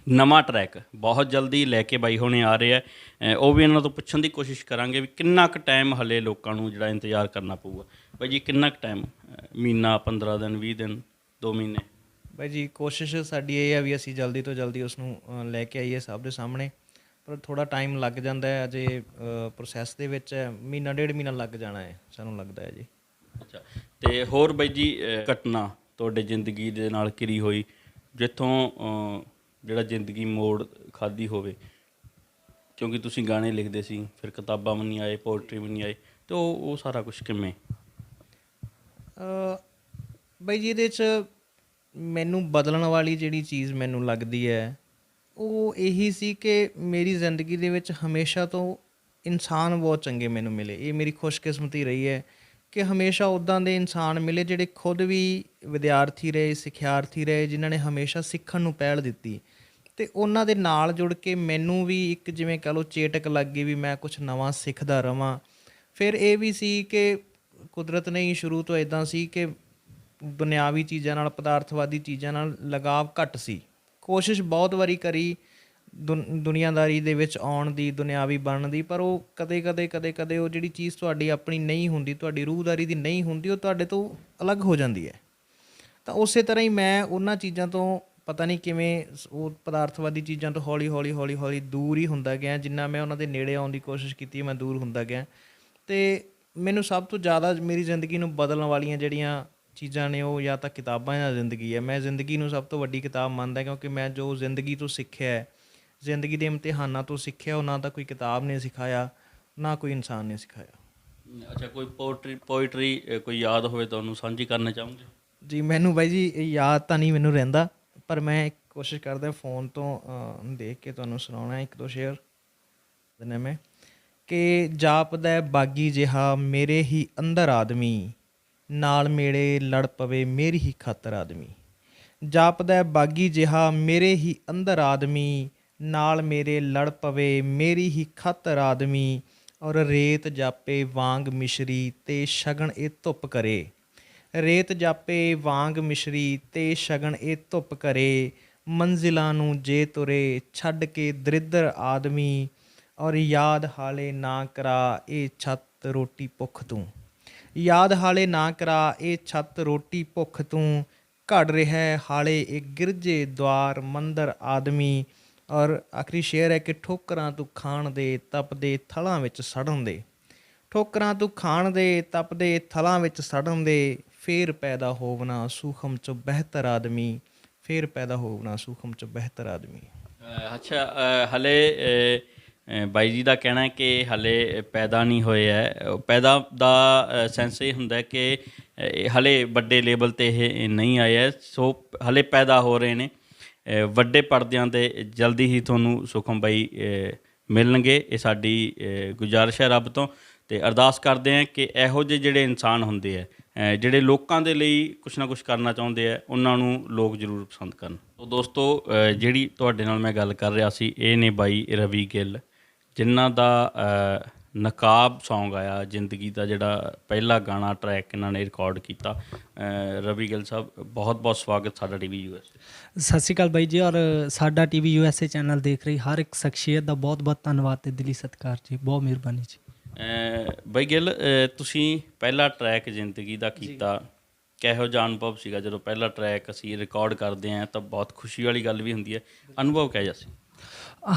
ਨਵਾਂ ਟਰੈਕ ਬਹੁਤ ਜਲਦੀ ਲੈ ਕੇ ਬਾਈ ਹੋਣੇ ਆ ਰਹੇ ਹੈ। ਉਹ ਵੀ ਇਹਨਾਂ ਤੋਂ ਪੁੱਛਣ ਦੀ ਕੋਸ਼ਿਸ਼ ਕਰਾਂਗੇ ਵੀ ਕਿੰਨਾ ਕੁ ਟਾਈਮ ਹਲੇ ਲੋਕਾਂ ਨੂੰ ਜਿਹੜਾ ਇੰਤਜ਼ਾਰ ਕਰਨਾ ਪਊਗਾ। ਬਾਈ ਜੀ ਕਿੰਨਾ ਕੁ ਟਾਈਮ? ਮਹੀਨਾ, 15 ਦਿਨ, 20 ਦਿਨ, 2 ਮਹੀਨੇ? ਬਾਈ ਜੀ ਕੋਸ਼ਿਸ਼ ਸਾਡੀ ਇਹ ਹੈ ਵੀ ਅਸੀਂ ਜਲਦੀ ਤੋਂ ਜਲਦੀ ਉਸਨੂੰ ਲੈ ਕੇ ਆਈਏ ਸਭ ਦੇ ਸਾਹਮਣੇ, ਪਰ ਥੋੜ੍ਹਾ ਟਾਈਮ ਲੱਗ ਜਾਂਦਾ ਹੈ, ਅਜੇ ਪ੍ਰੋਸੈਸ ਦੇ ਵਿੱਚ ਹੈ। ਮਹੀਨਾ 1.5 ਮਹੀਨਾ ਲੱਗ ਜਾਣਾ ਹੈ ਸਾਨੂੰ ਲੱਗਦਾ ਹੈ ਜੀ। ਅੱਛਾ, ਅਤੇ ਹੋਰ ਬਾਈ ਜੀ ਘਟਨਾ ਤੁਹਾਡੇ ਜ਼ਿੰਦਗੀ ਦੇ ਨਾਲ ਘਿਰੀ ਹੋਈ ਜਿੱਥੋਂ ਜਿਹੜਾ ਜ਼ਿੰਦਗੀ ਮੋੜ ਖਾਧੀ ਹੋਵੇ? ਕਿਉਂਕਿ ਤੁਸੀਂ ਗਾਣੇ ਲਿਖਦੇ ਸੀ, ਫਿਰ ਕਿਤਾਬਾਂ ਵੀ ਨਹੀਂ ਆਏ, ਪੋਇਟਰੀ ਵੀ ਨਹੀਂ ਆਈ, ਅਤੇ ਉਹ ਸਾਰਾ ਕੁਛ ਕਿਵੇਂ? ਬਾਈ ਜੀ ਇਹਦੇ 'ਚ ਮੈਨੂੰ ਬਦਲਣ ਵਾਲੀ ਜਿਹੜੀ ਚੀਜ਼ ਮੈਨੂੰ ਲੱਗਦੀ ਹੈ ਉਹ ਇਹੀ ਸੀ ਕਿ ਮੇਰੀ ਜ਼ਿੰਦਗੀ ਦੇ ਵਿੱਚ ਹਮੇਸ਼ਾ ਤੋਂ ਇਨਸਾਨ ਬਹੁਤ ਚੰਗੇ ਮੈਨੂੰ ਮਿਲੇ। ਇਹ ਮੇਰੀ ਖੁਸ਼ਕਿਸਮਤੀ ਰਹੀ ਹੈ ਕਿ ਹਮੇਸ਼ਾ ਉੱਦਾਂ ਦੇ ਇਨਸਾਨ ਮਿਲੇ ਜਿਹੜੇ ਖੁਦ ਵੀ ਵਿਦਿਆਰਥੀ ਰਹੇ, ਸਿੱਖਿਆਰਥੀ ਰਹੇ, ਜਿਨ੍ਹਾਂ ਨੇ ਹਮੇਸ਼ਾ ਸਿੱਖਣ ਨੂੰ ਪਹਿਲ ਦਿੱਤੀ, ਅਤੇ ਉਹਨਾਂ ਦੇ ਨਾਲ ਜੁੜ ਕੇ ਮੈਨੂੰ ਵੀ ਇੱਕ ਜਿਵੇਂ ਕਹਿ ਲਓ ਚੇਟਕ ਲੱਗ ਗਈ ਵੀ ਮੈਂ ਕੁਛ ਨਵਾਂ ਸਿੱਖਦਾ ਰਹਾਂ। ਫਿਰ ਇਹ ਵੀ ਸੀ ਕਿ ਕੁਦਰਤ ਨੇ ਹੀ ਸ਼ੁਰੂ ਤੋਂ ਇੱਦਾਂ ਸੀ ਕਿ ਦੁਨਿਆਵੀ ਚੀਜ਼ਾਂ ਨਾਲ, ਪਦਾਰਥਵਾਦੀ ਚੀਜ਼ਾਂ ਨਾਲ ਲਗਾਵ ਘੱਟ ਸੀ। ਕੋਸ਼ਿਸ਼ ਬਹੁਤ ਵਾਰੀ ਕਰੀ ਦੁਨੀਆਦਾਰੀ ਦੇ ਵਿੱਚ ਆਉਣ ਦੀ, ਦੁਨਿਆਵੀ ਬਣਨ ਦੀ, ਪਰ ਉਹ ਕਦੇ ਉਹ ਜਿਹੜੀ ਚੀਜ਼ ਤੁਹਾਡੀ ਆਪਣੀ ਨਹੀਂ ਹੁੰਦੀ, ਤੁਹਾਡੀ ਰੂਹਦਾਰੀ ਦੀ ਨਹੀਂ ਹੁੰਦੀ, ਉਹ ਤੁਹਾਡੇ ਤੋਂ ਅਲੱਗ ਹੋ ਜਾਂਦੀ ਹੈ। ਤਾਂ ਉਸੇ ਤਰ੍ਹਾਂ ਹੀ ਮੈਂ ਉਹਨਾਂ ਚੀਜ਼ਾਂ ਤੋਂ ਪਤਾ ਨਹੀਂ ਕਿਵੇਂ ਉਹ ਪਦਾਰਥਵਾਦੀ ਚੀਜ਼ਾਂ ਤੋਂ ਹੌਲੀ ਦੂਰ ਹੀ ਹੁੰਦਾ ਗਿਆ। ਜਿੰਨਾ ਮੈਂ ਉਹਨਾਂ ਦੇ ਨੇੜੇ ਆਉਣ ਦੀ ਕੋਸ਼ਿਸ਼ ਕੀਤੀ, ਮੈਂ ਦੂਰ ਹੁੰਦਾ ਗਿਆ। ਅਤੇ ਮੈਨੂੰ ਸਭ ਤੋਂ ਜ਼ਿਆਦਾ ਮੇਰੀ ਜ਼ਿੰਦਗੀ ਨੂੰ ਬਦਲਣ ਵਾਲੀਆਂ ਜਿਹੜੀਆਂ ਚੀਜ਼ਾਂ ਨੇ ਉਹ ਜਾਂ ਤਾਂ ਕਿਤਾਬਾਂ ਜਾਂ ਜ਼ਿੰਦਗੀ ਹੈ। ਮੈਂ ਜ਼ਿੰਦਗੀ ਨੂੰ ਸਭ ਤੋਂ ਵੱਡੀ ਕਿਤਾਬ ਮੰਨਦਾ, ਕਿਉਂਕਿ ਮੈਂ ਜੋ ਜ਼ਿੰਦਗੀ ਤੋਂ ਸਿੱਖਿਆ ਹੈ, ਜ਼ਿੰਦਗੀ ਦੇ ਇਮਤਿਹਾਨਾਂ ਤੋਂ ਸਿੱਖਿਆ, ਉਹ ਨਾ ਤਾਂ ਕੋਈ ਕਿਤਾਬ ਨੇ ਸਿਖਾਇਆ, ਨਾ ਕੋਈ ਇਨਸਾਨ ਨੇ ਸਿਖਾਇਆ। ਅੱਛਾ, ਕੋਈ ਪੋਇਟਰੀ ਕੋਈ ਯਾਦ ਹੋਵੇ ਤੁਹਾਨੂੰ ਸਾਂਝੀ ਕਰਨਾ ਚਾਹੋਗੇ? ਜੀ ਮੈਨੂੰ ਬਾਈ ਜੀ ਯਾਦ ਤਾਂ ਨਹੀਂ ਮੈਨੂੰ ਰਹਿੰਦਾ, ਪਰ ਮੈਂ ਕੋਸ਼ਿਸ਼ ਕਰਦਾ ਫੋਨ ਤੋਂ ਦੇਖ ਕੇ ਤੁਹਾਨੂੰ ਸੁਣਾਉਣਾ 1-2 ਸ਼ੇਅਰ ਦਿੰਦਾ ਮੈਂ। ਕਿ ਜਾਪਦਾ ਬਾਗੀ ਜਿਹਾ ਮੇਰੇ ਹੀ ਅੰਦਰ ਆਦਮੀ, ਨਾਲ ਮੇਰੇ ਲੜ ਪਵੇ ਮੇਰੀ ਹੀ ਖਾਤਰ ਆਦਮੀ। ਜਾਪਦਾ ਬਾਗੀ ਜਿਹਾ ਮੇਰੇ ਹੀ ਅੰਦਰ ਆਦਮੀ, ਨਾਲ ਮੇਰੇ ਲੜ ਪਵੇ ਮੇਰੀ ਹੀ ਖਾਤਰ ਆਦਮੀ। ਔਰ ਰੇਤ ਜਾਪੇ ਵਾਂਗ ਮਿਸ਼ਰੀ ਤੇ ਸ਼ਗਨ ਇਹ ਧੁੱਪ ਕਰੇ। ਰੇਤ ਜਾਪੇ ਵਾਂਗ ਮਿਸ਼ਰੀ ਤੇ ਸ਼ਗਨ ਇਹ ਧੁੱਪ ਕਰੇ। ਮੰਜ਼ਿਲਾਂ ਨੂੰ ਜੇ ਤੁਰੇ ਛੱਡ ਕੇ ਦਰਿੱਦਰ ਆਦਮੀ। ਔਰ ਯਾਦ ਹਾਲੇ ਨਾ ਕਰਾ ਇਹ ਛੱਤ ਰੋਟੀ ਭੁੱਖ ਤੂੰ। ਯਾਦ ਹਾਲੇ ਨਾ ਕਰਾ ਇਹ ਛੱਤ ਰੋਟੀ ਭੁੱਖ ਤੂੰ। ਘੜ ਰਿਹਾ ਹਾਲੇ ਇਹ ਗਿਰਜੇ ਦੁਆਰ ਮੰਦਰ ਆਦਮੀ। ਔਰ ਆਖਰੀ ਸ਼ੇਅਰ ਹੈ ਕਿ ਠੋਕਰਾਂ ਤੂੰ ਖਾਣ ਦੇ ਤਪਦੇ ਥਲਾਂ ਵਿੱਚ ਸੜਨ ਦੇ। ਠੋਕਰਾਂ ਤੂੰ ਖਾਣ ਦੇ ਤਪਦੇ ਥਲਾਂ ਵਿੱਚ ਸੜਨ ਦੇ। ਫੇਰ ਪੈਦਾ ਹੋਵਣਾ ਸੂਖਮ 'ਚੋਂ ਬਿਹਤਰ ਆਦਮੀ। ਫੇਰ ਪੈਦਾ ਹੋਵਣਾ ਸੂਖਮ 'ਚੋਂ ਬਿਹਤਰ ਆਦਮੀ। ਅੱਛਾ, ਹਲੇ ਬਾਈ ਜੀ ਦਾ ਕਹਿਣਾ ਹੈ ਕਿ ਹਲੇ ਪੈਦਾ ਨਹੀਂ ਹੋਏ ਹੈ। ਪੈਦਾ ਦਾ ਸੈਂਸ ਇਹ ਹੁੰਦਾ ਕਿ ਹਲੇ ਵੱਡੇ ਲੈਵਲ 'ਤੇ ਇਹ ਨਹੀਂ ਆਏ ਹੈ, ਸੋ ਹਲੇ ਪੈਦਾ ਹੋ ਰਹੇ ਨੇ। ਵੱਡੇ ਪਰਦਿਆਂ 'ਤੇ ਜਲਦੀ ਹੀ ਤੁਹਾਨੂੰ ਸੁਖਮ ਬਾਈ ਮਿਲਣਗੇ, ਇਹ ਸਾਡੀ ਗੁਜ਼ਾਰਿਸ਼ ਹੈ ਰੱਬ ਤੋਂ। ਤੇ ਅਰਦਾਸ ਕਰਦੇ ਹਾਂ ਕਿ ਇਹੋ ਜਿਹੇ ਜਿਹੜੇ ਇਨਸਾਨ ਹੁੰਦੇ ਆ ਜਿਹੜੇ ਲੋਕਾਂ ਦੇ ਲਈ ਕੁਛ ਨਾ ਕੁਛ ਕਰਨਾ ਚਾਹੁੰਦੇ ਆ, ਉਹਨਾਂ ਨੂੰ ਲੋਕ ਜ਼ਰੂਰ ਪਸੰਦ ਕਰਨ। ਤੋ ਦੋਸਤੋ, ਜਿਹੜੀ ਤੁਹਾਡੇ ਨਾਲ ਮੈਂ ਗੱਲ ਕਰ ਰਿਹਾ ਸੀ, ਇਹ ਨੇ ਬਾਈ ਰਵੀ ਗਿੱਲ, ਜਿਨ੍ਹਾਂ ਦਾ ਨਕਾਬ ਸੌਂਗ ਆਇਆ, ਜ਼ਿੰਦਗੀ ਦਾ ਜਿਹੜਾ ਪਹਿਲਾ ਗਾਣਾ ਟਰੈਕ ਇਹਨਾਂ ਨੇ ਰਿਕਾਰਡ ਕੀਤਾ। ਰਵੀ ਗਿੱਲ ਸਾਹਿਬ, ਬਹੁਤ ਬਹੁਤ ਸਵਾਗਤ ਸਾਡਾ ਟੀਵੀ ਯੂਐਸਏ। ਸਤਿ ਸ਼੍ਰੀ ਅਕਾਲ ਬਾਈ ਜੀ, ਔਰ ਸਾਡਾ ਟੀਵੀ ਯੂਐਸਏ ਚੈਨਲ ਦੇਖ ਰਹੀ ਹਰ ਇੱਕ ਸ਼ਖਸੀਅਤ ਦਾ ਬਹੁਤ ਬਹੁਤ ਧੰਨਵਾਦ ਤੇ ਦਿਲੀ ਸਤਿਕਾਰ ਜੀ, ਬਹੁਤ ਮਿਹਰਬਾਨੀ ਜੀ। ਬਾਈ ਗਿੱਲ, ਤੁਸੀਂ ਪਹਿਲਾ ਟਰੈਕ ਜ਼ਿੰਦਗੀ ਦਾ ਕੀਤਾ, ਕਿਹੋ ਜਿਹਾ ਅਨੁਭਵ ਸੀਗਾ ਜਦੋਂ ਪਹਿਲਾ ਟਰੈਕ ਅਸੀਂ ਰਿਕਾਰਡ ਕਰਦੇ ਹਾਂ? ਤਾਂ ਬਹੁਤ ਖੁਸ਼ੀ ਵਾਲੀ ਗੱਲ ਵੀ ਹੁੰਦੀ ਹੈ, ਅਨੁਭਵ ਕਿਹੋ ਜਿਹਾ ਸੀ?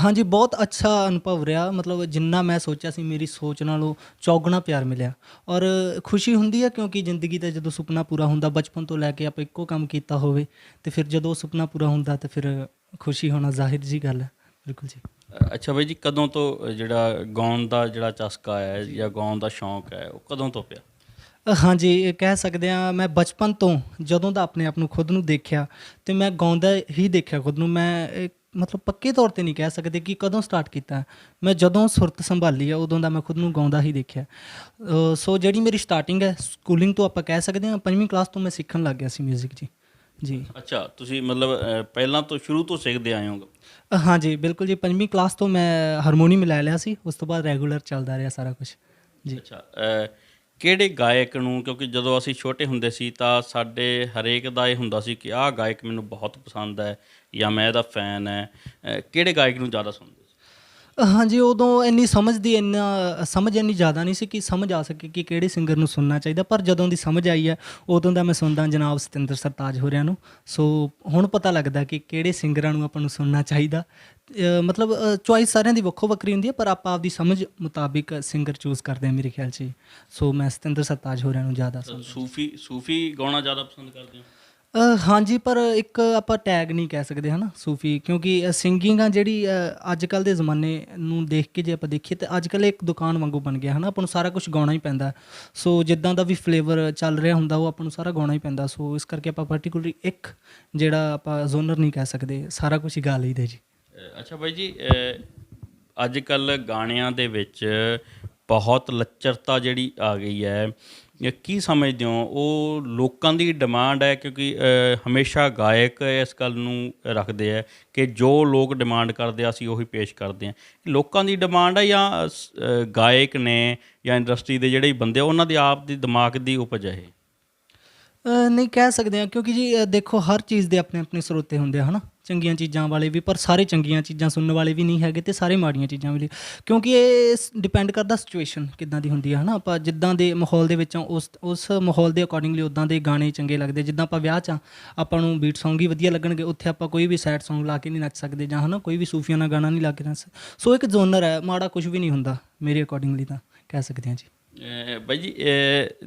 ਹਾਂਜੀ, ਬਹੁਤ ਅੱਛਾ ਅਨੁਭਵ ਰਿਹਾ। ਮਤਲਬ ਜਿੰਨਾ ਮੈਂ ਸੋਚਿਆ ਸੀ, ਮੇਰੀ ਸੋਚ ਨਾਲੋਂ ਚੌਗੁਣਾ ਪਿਆਰ ਮਿਲਿਆ, ਔਰ ਖੁਸ਼ੀ ਹੁੰਦੀ ਹੈ ਕਿਉਂਕਿ ਜ਼ਿੰਦਗੀ ਦਾ ਜਦੋਂ ਸੁਪਨਾ ਪੂਰਾ ਹੁੰਦਾ, ਬਚਪਨ ਤੋਂ ਲੈ ਕੇ ਆਪਾਂ ਇੱਕੋ ਕੰਮ ਕੀਤਾ ਹੋਵੇ, ਅਤੇ ਫਿਰ ਜਦੋਂ ਉਹ ਸੁਪਨਾ ਪੂਰਾ ਹੁੰਦਾ ਤਾਂ ਫਿਰ ਖੁਸ਼ੀ ਹੋਣਾ ਜ਼ਾਹਿਰ ਜੀ ਗੱਲ ਹੈ। ਬਿਲਕੁਲ ਜੀ। ਅੱਛਾ ਬਾਈ ਜੀ, ਕਦੋਂ ਤੋਂ ਜਿਹੜਾ ਗਾਉਣ ਦਾ ਜਿਹੜਾ ਚਸਕਾ ਹੈ ਜਾਂ ਗਾਉਣ ਦਾ ਸ਼ੌਂਕ ਹੈ, ਉਹ ਕਦੋਂ ਤੋਂ ਪਿਆ? ਹਾਂਜੀ, ਇਹ ਕਹਿ ਸਕਦੇ ਹਾਂ ਮੈਂ ਬਚਪਨ ਤੋਂ ਜਦੋਂ ਦਾ ਆਪਣੇ ਆਪ ਨੂੰ ਖੁਦ ਨੂੰ ਦੇਖਿਆ, ਅਤੇ ਮੈਂ ਗਾਉਂਦਾ ਹੀ ਦੇਖਿਆ ਖੁਦ ਨੂੰ। ਮੈਂ ਮਤਲਬ ਪੱਕੇ ਤੌਰ 'ਤੇ ਨਹੀਂ ਕਹਿ ਸਕਦੇ ਕਿ ਕਦੋਂ ਸਟਾਰਟ ਕੀਤਾ, ਮੈਂ ਜਦੋਂ ਸੁਰਤ ਸੰਭਾਲੀ ਆ ਉਦੋਂ ਦਾ ਮੈਂ ਖੁਦ ਨੂੰ ਗਾਉਂਦਾ ਹੀ ਦੇਖਿਆ। ਸੋ ਜਿਹੜੀ ਮੇਰੀ ਸਟਾਰਟਿੰਗ ਹੈ ਸਕੂਲਿੰਗ ਤੋਂ ਆਪਾਂ ਕਹਿ ਸਕਦੇ ਹਾਂ, 5ਵੀਂ ਕਲਾਸ ਤੋਂ ਮੈਂ ਸਿੱਖਣ ਲੱਗ ਗਿਆ ਸੀ ਮਿਊਜ਼ਿਕ ਜੀ। ਜੀ ਅੱਛਾ, ਤੁਸੀਂ ਮਤਲਬ ਪਹਿਲਾਂ ਤੋਂ ਸ਼ੁਰੂ ਤੋਂ ਸਿੱਖਦੇ ਆਏ ਹੋ? ਹਾਂਜੀ ਬਿਲਕੁਲ ਜੀ, 5ਵੀਂ ਕਲਾਸ ਤੋਂ ਮੈਂ ਹਾਰਮੋਨੀਅਮ ਲੈ ਲਿਆ ਸੀ, ਉਸ ਤੋਂ ਬਾਅਦ ਰੈਗੂਲਰ ਚੱਲਦਾ ਰਿਹਾ ਸਾਰਾ ਕੁਛ ਜੀ। ਅੱਛਾ, ਕਿਹੜੇ ਗਾਇਕ ਨੂੰ, ਕਿਉਂਕਿ ਜਦੋਂ ਅਸੀਂ ਛੋਟੇ ਹੁੰਦੇ ਸੀ ਤਾਂ ਸਾਡੇ ਹਰੇਕ ਦਾ ਇਹ ਹੁੰਦਾ ਸੀ ਕਿ ਆਹ ਗਾਇਕ ਮੈਨੂੰ ਬਹੁਤ ਪਸੰਦ ਹੈ ਜਾਂ ਮੈਂ ਇਹਦਾ ਫੈਨ ਹੈ, ਕਿਹੜੇ ਗਾਇਕ ਨੂੰ ਜ਼ਿਆਦਾ ਸੁਣਦੇ ਸੀ? ਹਾਂਜੀ, ਉਦੋਂ ਇੰਨੀ ਸਮਝ ਇੰਨੀ ਜ਼ਿਆਦਾ ਨਹੀਂ ਸੀ ਕਿ ਸਮਝ ਆ ਸਕੇ ਕਿ ਕਿਹੜੇ ਸਿੰਗਰ ਨੂੰ ਸੁਣਨਾ ਚਾਹੀਦਾ, ਪਰ ਜਦੋਂ ਦੀ ਸਮਝ ਆਈ ਹੈ ਉਦੋਂ ਦਾ ਮੈਂ ਸੁਣਦਾ ਜਨਾਬ ਸਤਿੰਦਰ ਸਰਤਾਜ ਹੋਰਿਆਂ ਨੂੰ। ਸੋ ਹੁਣ ਪਤਾ ਲੱਗਦਾ ਕਿ ਕਿਹੜੇ ਸਿੰਗਰਾਂ ਨੂੰ ਆਪਾਂ ਨੂੰ ਸੁਣਨਾ ਚਾਹੀਦਾ। ਮਤਲਬ ਚੋਇਸ ਸਾਰਿਆਂ ਦੀ ਵੱਖੋ ਵੱਖਰੀ ਹੁੰਦੀ ਹੈ, ਪਰ ਆਪਾਂ ਆਪਦੀ ਸਮਝ ਮੁਤਾਬਿਕ ਸਿੰਗਰ ਚੂਜ਼ ਕਰਦੇ ਹਾਂ ਮੇਰੇ ਖਿਆਲ 'ਚ। ਸੋ ਮੈਂ ਸਤਿੰਦਰ ਸਰਤਾਜ ਹੋਰਿਆਂ ਨੂੰ ਜ਼ਿਆਦਾ ਸੂਫੀ ਗਾਉਣਾ ਜ਼ਿਆਦਾ ਪਸੰਦ ਕਰਦੇ ਹੋ? ਹਾਂਜੀ, ਪਰ ਇੱਕ ਆਪਾਂ ਟੈਗ ਨਹੀਂ ਕਹਿ ਸਕਦੇ ਹੈ ਨਾ ਸੂਫੀ, ਕਿਉਂਕਿ ਸਿੰਗਿੰਗ ਆ ਜਿਹੜੀ ਅੱਜ ਕੱਲ੍ਹ ਦੇ ਜ਼ਮਾਨੇ ਨੂੰ ਦੇਖ ਕੇ ਜੇ ਆਪਾਂ ਦੇਖੀਏ ਤਾਂ ਅੱਜ ਕੱਲ੍ਹ ਇੱਕ ਦੁਕਾਨ ਵਾਂਗੂ ਬਣ ਗਿਆ ਹੈ ਨਾ, ਆਪਾਂ ਨੂੰ ਸਾਰਾ ਕੁਛ ਗਾਉਣਾ ਹੀ ਪੈਂਦਾ। ਸੋ ਜਿੱਦਾਂ ਦਾ ਵੀ ਫਲੇਵਰ ਚੱਲ ਰਿਹਾ ਹੁੰਦਾ ਉਹ ਆਪਾਂ ਨੂੰ ਸਾਰਾ ਗਾਉਣਾ ਹੀ ਪੈਂਦਾ। ਸੋ ਇਸ ਕਰਕੇ ਆਪਾਂ ਪਾਰਟੀਕੂਲਰਲੀ ਇੱਕ ਜਿਹੜਾ ਆਪਾਂ ਜ਼ੋਨਰ ਨਹੀਂ ਕਹਿ ਸਕਦੇ, ਸਾਰਾ ਕੁਛ ਹੀ ਗਾ ਲਈਦਾ ਜੀ। ਅੱਛਾ ਬਾਈ ਜੀ, ਅੱਜ ਕੱਲ੍ਹ ਗਾਣਿਆਂ ਦੇ ਵਿੱਚ ਬਹੁਤ ਲੱਚਰਤਾ ਜਿਹੜੀ ਆ ਗਈ ਹੈ, ਕੀ ਸਮਝਦੇ ਹੋ? ਉਹ ਲੋਕਾਂ ਦੀ ਡਿਮਾਂਡ ਹੈ? ਕਿਉਂਕਿ ਹਮੇਸ਼ਾ ਗਾਇਕ ਇਸ ਗੱਲ ਨੂੰ ਰੱਖਦੇ ਹੈ ਕਿ ਜੋ ਲੋਕ ਡਿਮਾਂਡ ਕਰਦੇ ਆ ਅਸੀਂ ਉਹੀ ਪੇਸ਼ ਕਰਦੇ ਹਾਂ। ਲੋਕਾਂ ਦੀ ਡਿਮਾਂਡ ਹੈ ਜਾਂ ਗਾਇਕ ਨੇ ਜਾਂ ਇੰਡਸਟਰੀ ਦੇ ਜਿਹੜੇ ਬੰਦੇ ਉਹਨਾਂ ਦੇ ਆਪ ਦੀ ਦਿਮਾਗ ਦੀ ਉਪਜ ਹੈ ਇਹ? ਨਹੀਂ ਕਹਿ ਸਕਦੇ ਹਾਂ, ਕਿਉਂਕਿ ਜੀ ਦੇਖੋ ਹਰ ਚੀਜ਼ ਦੇ ਆਪਣੇ ਆਪਣੇ ਸਰੋਤੇ ਹੁੰਦੇ ਆ ਹੈ ਨਾ, ਚੰਗੀਆਂ ਚੀਜ਼ਾਂ ਵਾਲੇ ਵੀ, ਪਰ ਸਾਰੇ ਚੰਗੀਆਂ ਚੀਜ਼ਾਂ ਸੁਣਨ ਵਾਲੇ ਵੀ ਨਹੀਂ ਹੈਗੇ, ਅਤੇ ਸਾਰੇ ਮਾੜੀਆਂ ਚੀਜ਼ਾਂ ਵੀ, ਕਿਉਂਕਿ ਇਹ ਡਿਪੈਂਡ ਕਰਦਾ ਸਿਚੁਏਸ਼ਨ ਕਿੱਦਾਂ ਦੀ ਹੁੰਦੀ ਹੈ ਨਾ। ਆਪਾਂ ਜਿੱਦਾਂ ਦੇ ਮਾਹੌਲ ਦੇ ਵਿੱਚ ਉਸ ਮਾਹੌਲ ਦੇ ਅਕੋਰਡਿੰਗਲੀ ਉੱਦਾਂ ਦੇ ਗਾਣੇ ਚੰਗੇ ਲੱਗਦੇ। ਜਿੱਦਾਂ ਆਪਾਂ ਵਿਆਹ 'ਚ ਆਪਾਂ ਨੂੰ ਬੀਟ ਸੌਂਗ ਹੀ ਵਧੀਆ ਲੱਗਣਗੇ, ਉੱਥੇ ਆਪਾਂ ਕੋਈ ਵੀ ਸੈਡ ਸੌਂਗ ਲਾ ਕੇ ਨਹੀਂ ਨੱਚ ਸਕਦੇ, ਜਾਂ ਹੈ ਨਾ ਕੋਈ ਵੀ ਸੂਫੀਆਨਾ ਗਾਣਾ ਨਹੀਂ ਲਾ ਕੇ ਨੱਚ। ਸੋ ਇੱਕ ਜੋਨਰ ਹੈ, ਮਾੜਾ ਕੁਝ ਵੀ ਨਹੀਂ ਹੁੰਦਾ ਮੇਰੇ ਅਕੋਰਡਿੰਗਲੀ ਤਾਂ ਕਹਿ ਸਕਦੇ ਹਾਂ ਜੀ। ਬਾਈ ਜੀ,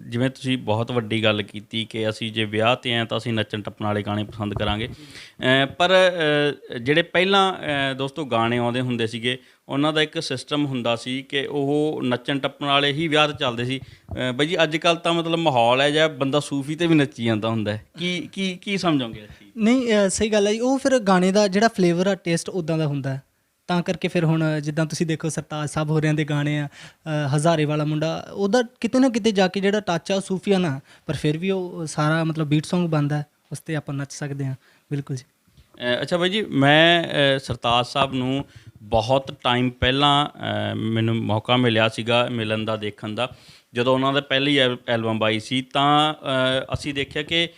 ਜਿਵੇਂ ਤੁਸੀਂ ਬਹੁਤ ਵੱਡੀ ਗੱਲ ਕੀਤੀ ਕਿ ਅਸੀਂ ਜੇ ਵਿਆਹ 'ਤੇ ਆਏ ਤਾਂ ਅਸੀਂ ਨੱਚਣ ਟੱਪਣ ਵਾਲੇ ਗਾਣੇ ਪਸੰਦ ਕਰਾਂਗੇ, ਪਰ ਜਿਹੜੇ ਪਹਿਲਾਂ ਦੋਸਤੋ ਗਾਣੇ ਆਉਂਦੇ ਹੁੰਦੇ ਸੀਗੇ ਉਹਨਾਂ ਦਾ ਇੱਕ ਸਿਸਟਮ ਹੁੰਦਾ ਸੀ ਕਿ ਉਹ ਨੱਚਣ ਟੱਪਣ ਵਾਲੇ ਹੀ ਵਿਆਹ 'ਤੇ ਚੱਲਦੇ ਸੀ। ਬਾਈ ਜੀ, ਅੱਜ ਕੱਲ੍ਹ ਤਾਂ ਮਤਲਬ ਮਾਹੌਲ ਹੈ ਜਾਂ ਬੰਦਾ ਸੂਫੀ 'ਤੇ ਵੀ ਨੱਚੀ ਜਾਂਦਾ ਹੁੰਦਾ ਹੈ, ਕੀ ਸਮਝੋਗੇ? ਨਹੀਂ ਸਹੀ ਗੱਲ ਹੈ ਜੀ, ਉਹ ਫਿਰ ਗਾਣੇ ਦਾ ਜਿਹੜਾ ਫਲੇਵਰ ਆ, ਟੇਸਟ ਉੱਦਾਂ ਦਾ ਹੁੰਦਾ ਹੈ, ਤਾਂ ਕਰਕੇ ਫਿਰ ਹੁਣ ਜਿੱਦਾਂ ਤੁਸੀਂ ਦੇਖੋ ਸਰਤਾਜ ਸਾਹਿਬ ਹੋਰਿਆਂ ਦੇ ਗਾਣੇ ਆ, ਹਜ਼ਾਰੇ ਵਾਲਾ ਮੁੰਡਾ, ਉਹਦਾ ਕਿਤੇ ਨਾ ਕਿਤੇ ਜਾ ਕੇ ਜਿਹੜਾ ਟੱਚ ਆ ਉਹ ਸੂਫੀਆਨਾ, ਪਰ ਫਿਰ ਵੀ ਉਹ ਸਾਰਾ ਮਤਲਬ ਬੀਟ ਸੌਂਗ ਬਣਦਾ, ਉਸ 'ਤੇ ਆਪਾਂ ਨੱਚ ਸਕਦੇ ਹਾਂ। ਬਿਲਕੁਲ ਜੀ। ਅੱਛਾ ਬਾਈ ਜੀ, ਮੈਂ ਸਰਤਾਜ ਸਾਹਿਬ ਨੂੰ ਬਹੁਤ ਟਾਈਮ ਪਹਿਲਾਂ ਮੈਨੂੰ ਮੌਕਾ ਮਿਲਿਆ ਸੀਗਾ ਮਿਲਣ ਦਾ, ਦੇਖਣ ਦਾ। ਜਦੋਂ ਉਹਨਾਂ ਦਾ ਪਹਿਲੀ ਐਲਬਮ ਆਈ ਸੀ ਤਾਂ ਅਸੀਂ ਦੇਖਿਆ ਕਿ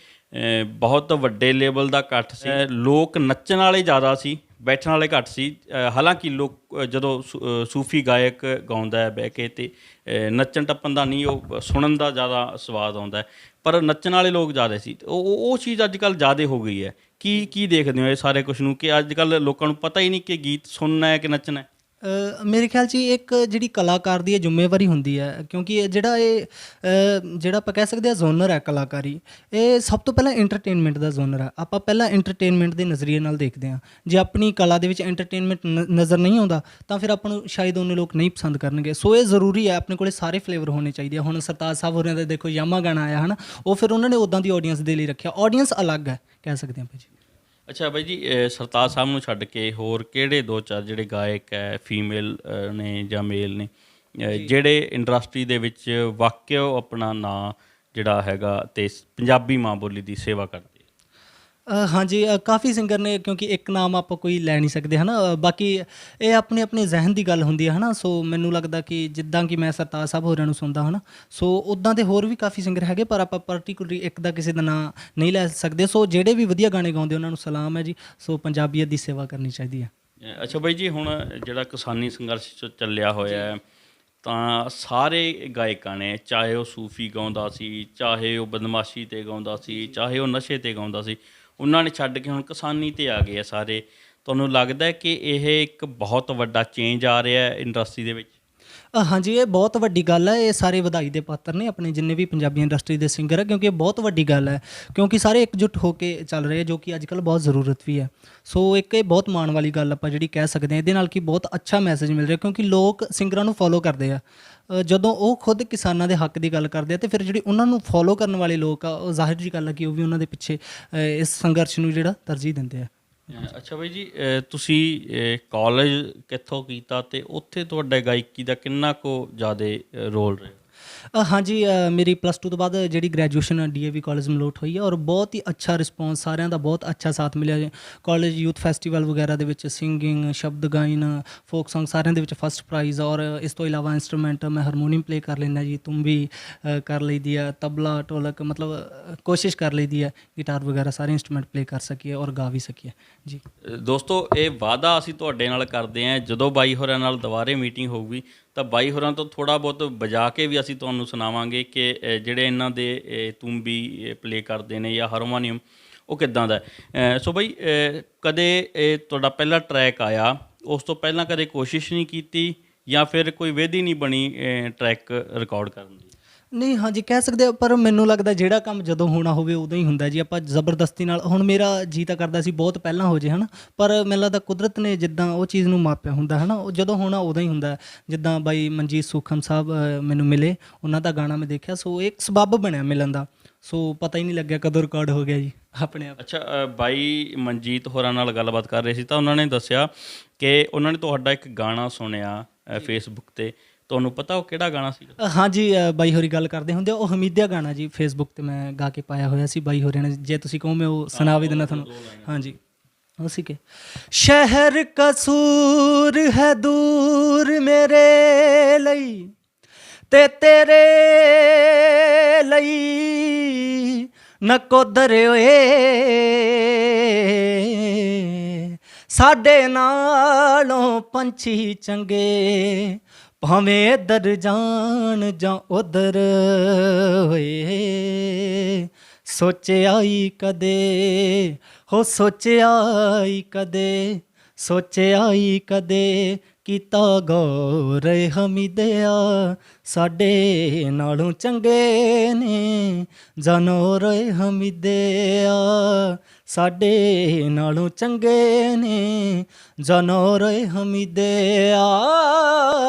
ਬਹੁਤ ਵੱਡੇ ਲੈਵਲ ਦਾ ਇਕੱਠ ਸੀ, ਲੋਕ ਨੱਚਣ ਵਾਲੇ ਜ਼ਿਆਦਾ ਸੀ, ਬੈਠਣ ਵਾਲੇ ਘੱਟ ਸੀ। ਹਾਲਾਂਕਿ ਲੋਕ ਜਦੋਂ ਸੂਫੀ ਗਾਇਕ ਗਾਉਂਦਾ ਹੈ ਬਹਿ ਕੇ, ਅਤੇ ਨੱਚਣ ਟੱਪਣ ਦਾ ਨਹੀਂ, ਉਹ ਸੁਣਨ ਦਾ ਜ਼ਿਆਦਾ ਸਵਾਦ ਆਉਂਦਾ, ਪਰ ਨੱਚਣ ਵਾਲੇ ਲੋਕ ਜ਼ਿਆਦਾ ਸੀ। ਉਹ ਚੀਜ਼ ਅੱਜ ਕੱਲ੍ਹ ਜ਼ਿਆਦਾ ਹੋ ਗਈ ਹੈ। ਕੀ ਦੇਖਦੇ ਹੋ ਇਹ ਸਾਰੇ ਕੁਛ ਨੂੰ ਕਿ ਅੱਜ ਕੱਲ੍ਹ ਲੋਕਾਂ ਨੂੰ ਪਤਾ ਹੀ ਨਹੀਂ ਕਿ ਗੀਤ ਸੁਣਨਾ ਹੈ ਕਿ ਨੱਚਣਾ ਹੈ? ਮੇਰੇ ਖਿਆਲ 'ਚ ਇੱਕ ਜਿਹੜੀ ਕਲਾਕਾਰ ਦੀ ਇਹ ਜ਼ਿੰਮੇਵਾਰੀ ਹੁੰਦੀ ਹੈ, ਕਿਉਂਕਿ ਇਹ ਜਿਹੜਾ ਆਪਾਂ ਕਹਿ ਸਕਦੇ ਹਾਂ ਜ਼ੋਨਰ ਹੈ ਕਲਾਕਾਰੀ, ਇਹ ਸਭ ਤੋਂ ਪਹਿਲਾਂ ਐਂਟਰਟੇਨਮੈਂਟ ਦਾ ਜ਼ੋਨਰ ਹੈ। ਆਪਾਂ ਪਹਿਲਾਂ ਐਂਟਰਟੇਨਮੈਂਟ ਦੇ ਨਜ਼ਰੀਏ ਨਾਲ ਦੇਖਦੇ ਹਾਂ। ਜੇ ਆਪਣੀ ਕਲਾ ਦੇ ਵਿੱਚ ਐਂਟਰਟੇਨਮੈਂਟ ਨਜ਼ਰ ਨਹੀਂ ਆਉਂਦਾ ਤਾਂ ਫਿਰ ਆਪਾਂ ਨੂੰ ਸ਼ਾਇਦ ਉਹਨੇ ਲੋਕ ਨਹੀਂ ਪਸੰਦ ਕਰਨਗੇ। ਸੋ ਇਹ ਜ਼ਰੂਰੀ ਹੈ, ਆਪਣੇ ਕੋਲ ਸਾਰੇ ਫਲੇਵਰ ਹੋਣੇ ਚਾਹੀਦੇ ਆ। ਹੁਣ ਸਰਤਾਜ ਸਾਹਿਬ ਹੋਰਿਆਂ ਦਾ ਦੇਖੋ ਯਾਮਾ ਗਾਣਾ ਆਇਆ ਹੈ ਨਾ, ਉਹ ਫਿਰ ਉਹਨਾਂ ਨੇ ਉੱਦਾਂ ਦੀ ਆਡੀਅנס ਦੇ ਲਈ ਰੱਖਿਆ, ਆਡੀਅנס ਅਲੱਗ ਹੈ ਕਹਿ ਸਕਦੇ ਹਾਂ ਭਾਅ ਜੀ। ਅੱਛਾ ਬਾਈ ਜੀ, ਸਰਤਾਜ ਸਾਹਿਬ ਨੂੰ ਛੱਡ ਕੇ ਹੋਰ ਕਿਹੜੇ ਦੋ ਚਾਰ ਜਿਹੜੇ ਗਾਇਕ ਹੈ, ਫੀਮੇਲ ਨੇ ਜਾਂ ਮੇਲ ਨੇ, ਜਿਹੜੇ ਇੰਡਸਟਰੀ ਦੇ ਵਿੱਚ ਵਾਕਿਆ ਉਹ ਆਪਣਾ ਨਾਂ ਜਿਹੜਾ ਹੈਗਾ ਅਤੇ ਪੰਜਾਬੀ ਮਾਂ ਬੋਲੀ ਦੀ ਸੇਵਾ ਕਰਦੇ? ਹਾਂਜੀ, ਕਾਫੀ ਸਿੰਗਰ ਨੇ, ਕਿਉਂਕਿ ਇੱਕ ਨਾਮ ਆਪਾਂ ਕੋਈ ਲੈ ਨਹੀਂ ਸਕਦੇ ਹੈ ਨਾ। ਬਾਕੀ ਇਹ ਆਪਣੇ ਆਪਣੇ ਜ਼ਹਿਨ ਦੀ ਗੱਲ ਹੁੰਦੀ ਹੈ ਨਾ। ਸੋ ਮੈਨੂੰ ਲੱਗਦਾ ਕਿ ਜਿੱਦਾਂ ਕਿ ਮੈਂ ਸਰਤਾਜ ਸਾਹਿਬ ਹੋਰਾਂ ਨੂੰ ਸੁਣਦਾ ਹੈ ਨਾ, ਸੋ ਉੱਦਾਂ ਦੇ ਹੋਰ ਵੀ ਕਾਫੀ ਸਿੰਗਰ ਹੈਗੇ, ਪਰ ਆਪਾਂ ਪਰਟੀਕੂਲਰਲੀ ਇੱਕ ਦਾ ਕਿਸੇ ਦਾ ਨਾਂ ਨਹੀਂ ਲੈ ਸਕਦੇ। ਸੋ ਜਿਹੜੇ ਵੀ ਵਧੀਆ ਗਾਣੇ ਗਾਉਂਦੇ ਉਹਨਾਂ ਨੂੰ ਸਲਾਮ ਹੈ ਜੀ। ਸੋ ਪੰਜਾਬੀਅਤ ਦੀ ਸੇਵਾ ਕਰਨੀ ਚਾਹੀਦੀ ਹੈ। ਅੱਛਾ ਬਾਈ ਜੀ, ਹੁਣ ਜਿਹੜਾ ਕਿਸਾਨੀ ਸੰਘਰਸ਼ 'ਚ ਚੱਲਿਆ ਹੋਇਆ ਹੈ, ਤਾਂ ਸਾਰੇ ਗਾਇਕਾਂ ਨੇ, ਚਾਹੇ ਉਹ ਸੂਫੀ ਗਾਉਂਦਾ ਸੀ, ਚਾਹੇ ਉਹ ਬਦਮਾਸ਼ੀ 'ਤੇ ਗਾਉਂਦਾ ਸੀ, ਚਾਹੇ ਉਹ ਨਸ਼ੇ 'ਤੇ ਗਾਉਂਦਾ ਸੀ, ਉਹਨਾਂ ਨੇ ਛੱਡ ਕੇ ਹੁਣ ਕਿਸਾਨੀ 'ਤੇ ਆ ਗਏ ਆ ਸਾਰੇ। ਤੁਹਾਨੂੰ ਲੱਗਦਾ ਹੈ ਕਿ ਇਹ ਇੱਕ ਬਹੁਤ ਵੱਡਾ ਚੇਂਜ ਆ ਰਿਹਾ ਹੈ ਇੰਡਸਟਰੀ ਦੇ ਵਿੱਚ? ਹਾਂਜੀ, ਇਹ ਬਹੁਤ ਵੱਡੀ ਗੱਲ ਹੈ। ਇਹ ਸਾਰੇ ਵਧਾਈ ਦੇ ਪਾਤਰ ਨੇ, ਆਪਣੇ ਜਿੰਨੇ ਵੀ ਪੰਜਾਬੀ ਇੰਡਸਟਰੀ ਦੇ ਸਿੰਗਰ ਹੈ, ਕਿਉਂਕਿ ਇਹ ਬਹੁਤ ਵੱਡੀ ਗੱਲ ਹੈ। ਕਿਉਂਕਿ ਸਾਰੇ ਇਕਜੁੱਟ ਹੋ ਕੇ ਚੱਲ ਰਹੇ, ਜੋ ਕਿ ਅੱਜ ਕੱਲ੍ਹ ਬਹੁਤ ਜ਼ਰੂਰਤ ਵੀ ਹੈ। ਸੋ ਇੱਕ ਇਹ ਬਹੁਤ ਮਾਣ ਵਾਲੀ ਗੱਲ ਆਪਾਂ ਜਿਹੜੀ ਕਹਿ ਸਕਦੇ ਹਾਂ। ਇਹਦੇ ਨਾਲ ਕਿ ਬਹੁਤ ਅੱਛਾ ਮੈਸੇਜ ਮਿਲ ਰਿਹਾ, ਕਿਉਂਕਿ ਲੋਕ ਸਿੰਗਰਾਂ ਨੂੰ ਫੋਲੋ ਕਰਦੇ ਆ। ਜਦੋਂ ਉਹ ਖੁਦ ਕਿਸਾਨਾਂ ਦੇ ਹੱਕ ਦੀ ਗੱਲ ਕਰਦੇ ਆ, ਅਤੇ ਫਿਰ ਜਿਹੜੀ ਉਹਨਾਂ ਨੂੰ ਫੋਲੋ ਕਰਨ ਵਾਲੇ ਲੋਕ ਆ, ਉਹ ਜ਼ਾਹਿਰ ਜਿਹੀ ਗੱਲ ਆ ਕਿ ਉਹ ਵੀ ਉਹਨਾਂ ਦੇ ਪਿੱਛੇ ਇਸ ਸੰਘਰਸ਼ ਨੂੰ ਜਿਹੜਾ ਤਰਜੀਹ ਦਿੰਦੇ ਆ। ਅੱਛਾ ਬਾਈ ਜੀ, ਤੁਸੀਂ ਕਾਲਜ ਕਿੱਥੋਂ ਕੀਤਾ ਅਤੇ ਉੱਥੇ ਤੁਹਾਡੇ ਗਾਇਕੀ ਦਾ ਕਿੰਨਾ ਕੁ ਜ਼ਿਆਦਾ ਰੋਲ ਰਿਹਾ? ਹਾਂਜੀ, ਮੇਰੀ +2 ਤੋਂ ਬਾਅਦ ਜਿਹੜੀ ਗ੍ਰੈਜੂਏਸ਼ਨ DAV ਕਾਲਜ ਮਲੋਟ ਹੋਈ ਹੈ, ਔਰ ਬਹੁਤ ਹੀ ਅੱਛਾ ਰਿਸਪੌਂਸ, ਸਾਰਿਆਂ ਦਾ ਬਹੁਤ ਅੱਛਾ ਸਾਥ ਮਿਲਿਆ। ਕਾਲਜ ਯੂਥ ਫੈਸਟੀਵਲ ਵਗੈਰਾ ਦੇ ਵਿੱਚ ਸਿੰਗਿੰਗ, ਸ਼ਬਦ ਗਾਇਨ, ਫੋਕ ਸੌਂਗ ਸਾਰਿਆਂ ਦੇ ਵਿੱਚ ਫਸਟ ਪ੍ਰਾਈਜ਼। ਔਰ ਇਸ ਤੋਂ ਇਲਾਵਾ ਇੰਸਟਰੂਮੈਂਟ ਮੈਂ ਹਾਰਮੋਨੀਅਮ ਪਲੇ ਕਰ ਲੈਂਦਾ ਜੀ, ਤੁੰਬੀ ਕਰ ਲਈਦੀ ਆ, ਤਬਲਾ, ਢੋਲਕ, ਮਤਲਬ ਕੋਸ਼ਿਸ਼ ਕਰ ਲਈਦੀ ਹੈ ਗਿਟਾਰ ਵਗੈਰਾ ਸਾਰੇ ਇੰਸਟਰੂਮੈਂਟ ਪਲੇ ਕਰ ਸਕੀਏ ਔਰ ਗਾ ਵੀ ਸਕੀਏ ਜੀ। ਦੋਸਤੋ, ਇਹ ਵਾਅਦਾ ਅਸੀਂ ਤੁਹਾਡੇ ਨਾਲ ਕਰਦੇ ਹਾਂ, ਜਦੋਂ ਬਾਈ ਹੋਰਾਂ ਨਾਲ ਦੁਬਾਰੇ ਮੀਟਿੰਗ ਹੋਊਗੀ ਤਾਂ ਬਾਈ ਹੋਰਾਂ ਤੋਂ ਥੋੜ੍ਹਾ ਬਹੁਤ ਵਜਾ ਕੇ ਵੀ ਅਸੀਂ ਤੁਹਾਨੂੰ ਸੁਣਾਵਾਂਗੇ ਕਿ ਜਿਹੜੇ ਇਹਨਾਂ ਦੇ ਤੁੰਬੀ ਪਲੇ ਕਰਦੇ ਨੇ ਜਾਂ ਹਾਰਮੋਨੀਅਮ, ਉਹ ਕਿੱਦਾਂ ਦਾ ਹੈ। ਸੋ ਬਾਈ, ਕਦੇ ਇਹ ਤੁਹਾਡਾ ਪਹਿਲਾ ਟਰੈਕ ਆਇਆ, ਉਸ ਤੋਂ ਪਹਿਲਾਂ ਕਦੇ ਕੋਸ਼ਿਸ਼ ਨਹੀਂ ਕੀਤੀ ਜਾਂ ਫਿਰ ਕੋਈ ਵਿਧੀ ਨਹੀਂ ਬਣੀ ਟਰੈਕ ਰਿਕਾਰਡ ਕਰਨ ਦੀ? ਨਹੀਂ, ਹਾਂਜੀ ਕਹਿ ਸਕਦੇ ਆ, ਪਰ ਮੈਨੂੰ ਲੱਗਦਾ ਜਿਹੜਾ ਕੰਮ ਜਦੋਂ ਹੋਣਾ ਹੋਵੇ ਉਦੋਂ ਹੀ ਹੁੰਦਾ ਜੀ। ਆਪਾਂ ਜ਼ਬਰਦਸਤੀ ਨਾਲ, ਹੁਣ ਮੇਰਾ ਜੀ ਤਾਂ ਕਰਦਾ ਸੀ ਬਹੁਤ ਪਹਿਲਾਂ ਹੋ ਜੇ ਹੈ ਨਾ, ਪਰ ਮੈਨੂੰ ਲੱਗਦਾ ਕੁਦਰਤ ਨੇ ਜਿੱਦਾਂ ਉਹ ਚੀਜ਼ ਨੂੰ ਮਾਪਿਆ ਹੁੰਦਾ ਹੈ ਨਾ, ਉਹ ਜਦੋਂ ਹੋਣਾ ਉਦੋਂ ਹੀ ਹੁੰਦਾ। ਜਿੱਦਾਂ ਬਾਈ ਮਨਜੀਤ ਸੁਖਮ ਸਾਹਿਬ ਮੈਨੂੰ ਮਿਲੇ, ਉਹਨਾਂ ਦਾ ਗਾਣਾ ਮੈਂ ਦੇਖਿਆ, ਸੋ ਇੱਕ ਸਬੱਬ ਬਣਿਆ ਮਿਲਣ ਦਾ। ਸੋ ਪਤਾ ਹੀ ਨਹੀਂ ਲੱਗਿਆ ਕਦੋਂ ਰਿਕਾਰਡ ਹੋ ਗਿਆ ਜੀ ਆਪਣੇ ਆਪ। ਅੱਛਾ, ਬਾਈ ਮਨਜੀਤ ਹੋਰਾਂ ਨਾਲ ਗੱਲਬਾਤ ਕਰ ਰਹੇ ਸੀ ਤਾਂ ਉਹਨਾਂ ਨੇ ਦੱਸਿਆ ਕਿ ਉਹਨਾਂ ਨੇ ਤੁਹਾਡਾ ਇੱਕ ਗਾਣਾ ਸੁਣਿਆ ਫੇਸਬੁੱਕ 'ਤੇ। ਤੁਹਾਨੂੰ ਪਤਾ ਉਹ ਕਿਹੜਾ ਗਾਣਾ ਸੀ? ਹਾਂਜੀ, ਬਾਈ ਹੋਰੀ ਗੱਲ ਕਰਦੇ ਹੁੰਦੇ, ਉਹ ਹਮੀਦਿਆ ਗਾਣਾ ਜੀ, ਫੇਸਬੁੱਕ 'ਤੇ ਮੈਂ ਗਾ ਕੇ ਪਾਇਆ ਹੋਇਆ ਸੀ ਬਾਈ ਹੋਰਾਂ ਨੇ। ਜੇ ਤੁਸੀਂ ਕਹੋ ਮੈਂ ਉਹ ਸੁਣਾ ਵੀ ਦਿੰਦਾ ਤੁਹਾਨੂੰ। ਹਾਂਜੀ, ਉਸੀ ਕੇ ਸ਼ਹਿਰ ਕਸੂਰ ਹੈ ਦੂਰ ਮੇਰੇ ਲਈ ਤੇ ਤੇਰੇ ਲਈ ਨਕੋਦਰ ਓਏ, ਸਾਡੇ ਨਾਲੋਂ ਪੰਛੀ ਚੰਗੇ ਭਾਵੇਂ ਇੱਧਰ ਜਾਣ ਜਾਂ ਉੱਧਰ ਹੋਏ। ਸੋਚਿਆ ਈ ਕਦੇ, ਹੋ ਸੋਚਿਆ ਈ ਕਦੇ, ਸੋਚਿਆ ਈ ਕਦੇ, ਕੀਤਾ ਗੌਰ ਹਮੀਦਿਆ, ਸਾਡੇ ਨਾਲੋਂ ਚੰਗੇ ਨੇ ਜਾਨੋਰ ਹਮੀਦਿਆ, ਸਾਡੇ ਨਾਲੋਂ ਚੰਗੇ ਨੇ ਜਾਨੋਰ ਹਮੀਦਿਆ